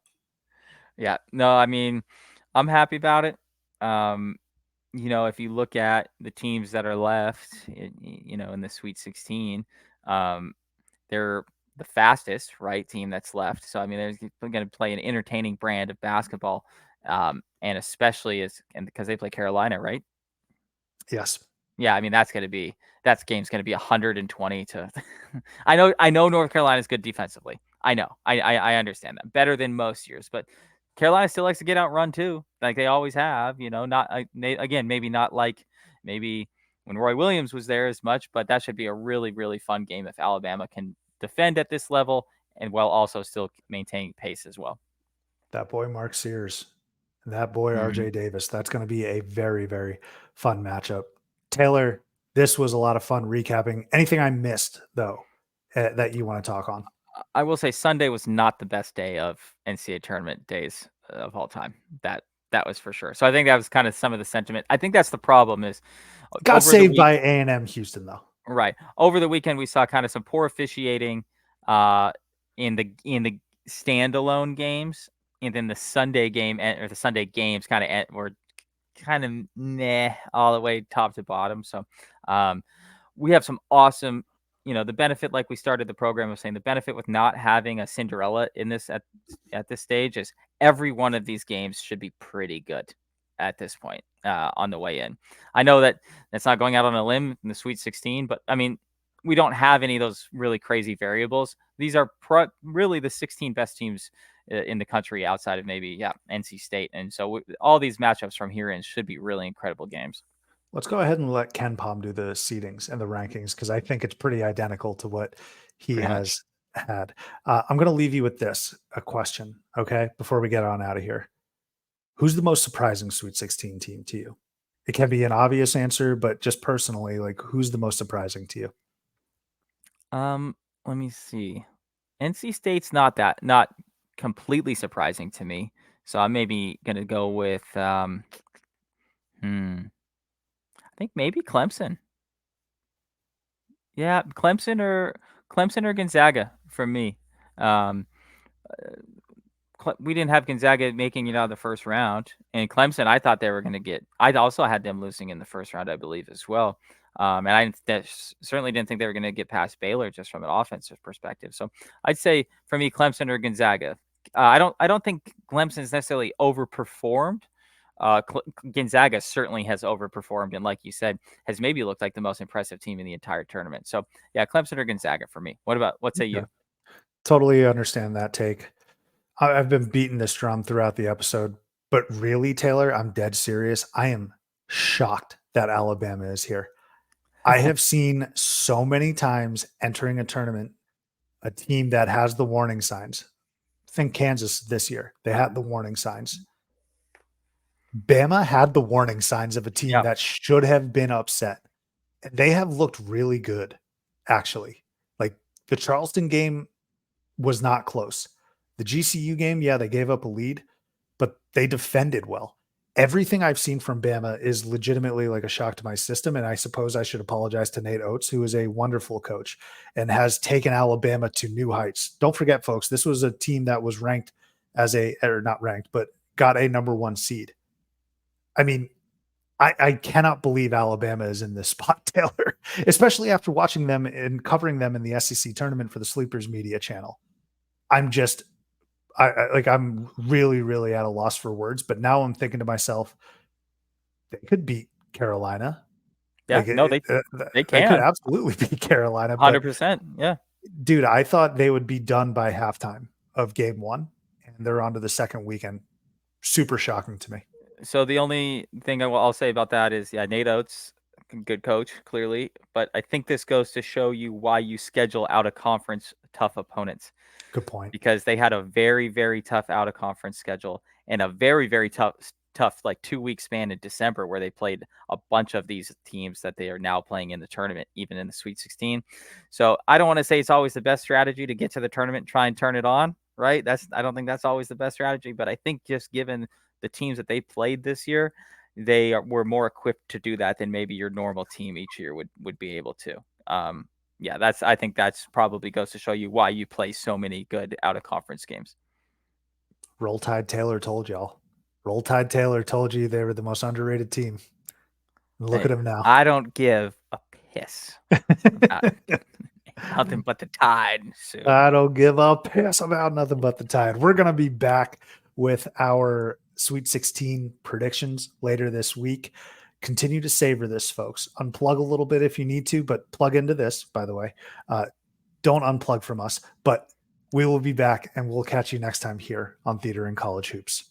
Yeah, no, I mean, I'm happy about it. If you look at the teams that are left, in the Sweet 16, they're the fastest, right, team that's left. So, I mean, they're going to play an entertaining brand of basketball, and especially because they play Carolina, right? Yes. Yeah, I mean, that game's going to be 120 to I know North Carolina's good defensively. I know. I understand that. Better than most years, but Carolina still likes to get outrun too, like they always have. Not again, maybe not like maybe when Roy Williams was there as much, but that should be a really, really fun game if Alabama can defend at this level and while also still maintaining pace as well. That boy Mark Sears, and that boy RJ Davis. That's going to be a very, very fun matchup. Taylor, this was a lot of fun recapping. Anything I missed though that you want to talk on? I will say Sunday was not the best day of NCAA tournament days of all time. That was for sure. So I think that was kind of some of the sentiment. I think that's the problem is got saved by A&M Houston though. Right. Over the weekend, we saw kind of some poor officiating in the standalone games, and then the Sunday game or the Sunday games were kind of meh all the way top to bottom. So we have some awesome. The benefit, like we started the program of saying, the benefit with not having a Cinderella in this at this stage is every one of these games should be pretty good at this point on the way in. I know that that's not going out on a limb in the Sweet 16, but I mean, we don't have any of those really crazy variables. These are really the 16 best teams in the country outside of maybe NC State. And so all these matchups from here in should be really incredible games. Let's go ahead and let Ken Palm do the seedings and the rankings because I think it's pretty identical to what he Pretty much. has had. I'm going to leave you with a question, okay, before we get on out of here. Who's the most surprising Sweet 16 team to you? It can be an obvious answer, but just personally, like who's the most surprising to you? Let me see. NC State's not completely surprising to me. So I'm maybe gonna go with I think maybe Clemson. Yeah, Clemson or Gonzaga for me. Um, we didn't have Gonzaga making it out of the first round, and Clemson, I thought they were going to get. I also had them losing in the first round, I believe, as well. And certainly didn't think they were going to get past Baylor just from an offensive perspective. So I'd say for me, Clemson or Gonzaga. I don't think Clemson's necessarily overperformed. Gonzaga certainly has overperformed, and like you said, has maybe looked like the most impressive team in the entire tournament. So yeah, Clemson or Gonzaga for me. What say Yeah, you? totally understand that take. I've been beating this drum throughout the episode, but really, Taylor, I'm dead serious. I am shocked that Alabama is here. I have seen so many times entering a tournament a team that has the warning signs. Think Kansas this year. They had the warning signs. Bama had the warning signs of a team Yeah, that should have been upset. They have looked really good, actually. Like the Charleston game was not close. The GCU game, yeah, they gave up a lead, but they defended well. Everything I've seen from Bama is legitimately like a shock to my system. And I suppose I should apologize to Nate Oates, who is a wonderful coach and has taken Alabama to new heights. Don't forget, folks, this was a team that was ranked or not ranked, but got a number one seed. I mean, I cannot believe Alabama is in this spot, Taylor, especially after watching them and covering them in the SEC tournament for the Sleepers Media channel. I'm just, I'm really, really at a loss for words. But now I'm thinking to myself, they could beat Carolina. yeah. No, they They could can. absolutely beat Carolina. But 100%. Yeah. dude, I thought they would be done by halftime of game one, and they're on to the second weekend. Super shocking to me. So the only thing I'll say about that is, Nate Oates, good coach, clearly. But I think this goes to show you why you schedule out of conference tough opponents, Good point. because they had a very, very tough out of conference schedule and a very, very tough like 2 week span in December where they played a bunch of these teams that they are now playing in the tournament, even in the Sweet 16. So I don't want to say it's always the best strategy to get to the tournament, try and turn it on, right? I don't think that's always the best strategy, but I think just given the teams that they played this year, were more equipped to do that than maybe your normal team each year would be able to. I think that's probably goes to show you why you play so many good out of conference games. Roll Tide Taylor told y'all. Roll Tide Taylor told you they were the most underrated team. Look Hey, at them now. I don't give a piss about nothing but the Tide. So I don't give a piss about nothing but the Tide. We're going to be back with our Sweet 16 predictions later this week. Continue to savor this, folks. Unplug a little bit if you need to, but plug into this, by the way. Don't unplug from us, but we will be back and we'll catch you next time here on Theater and College Hoops.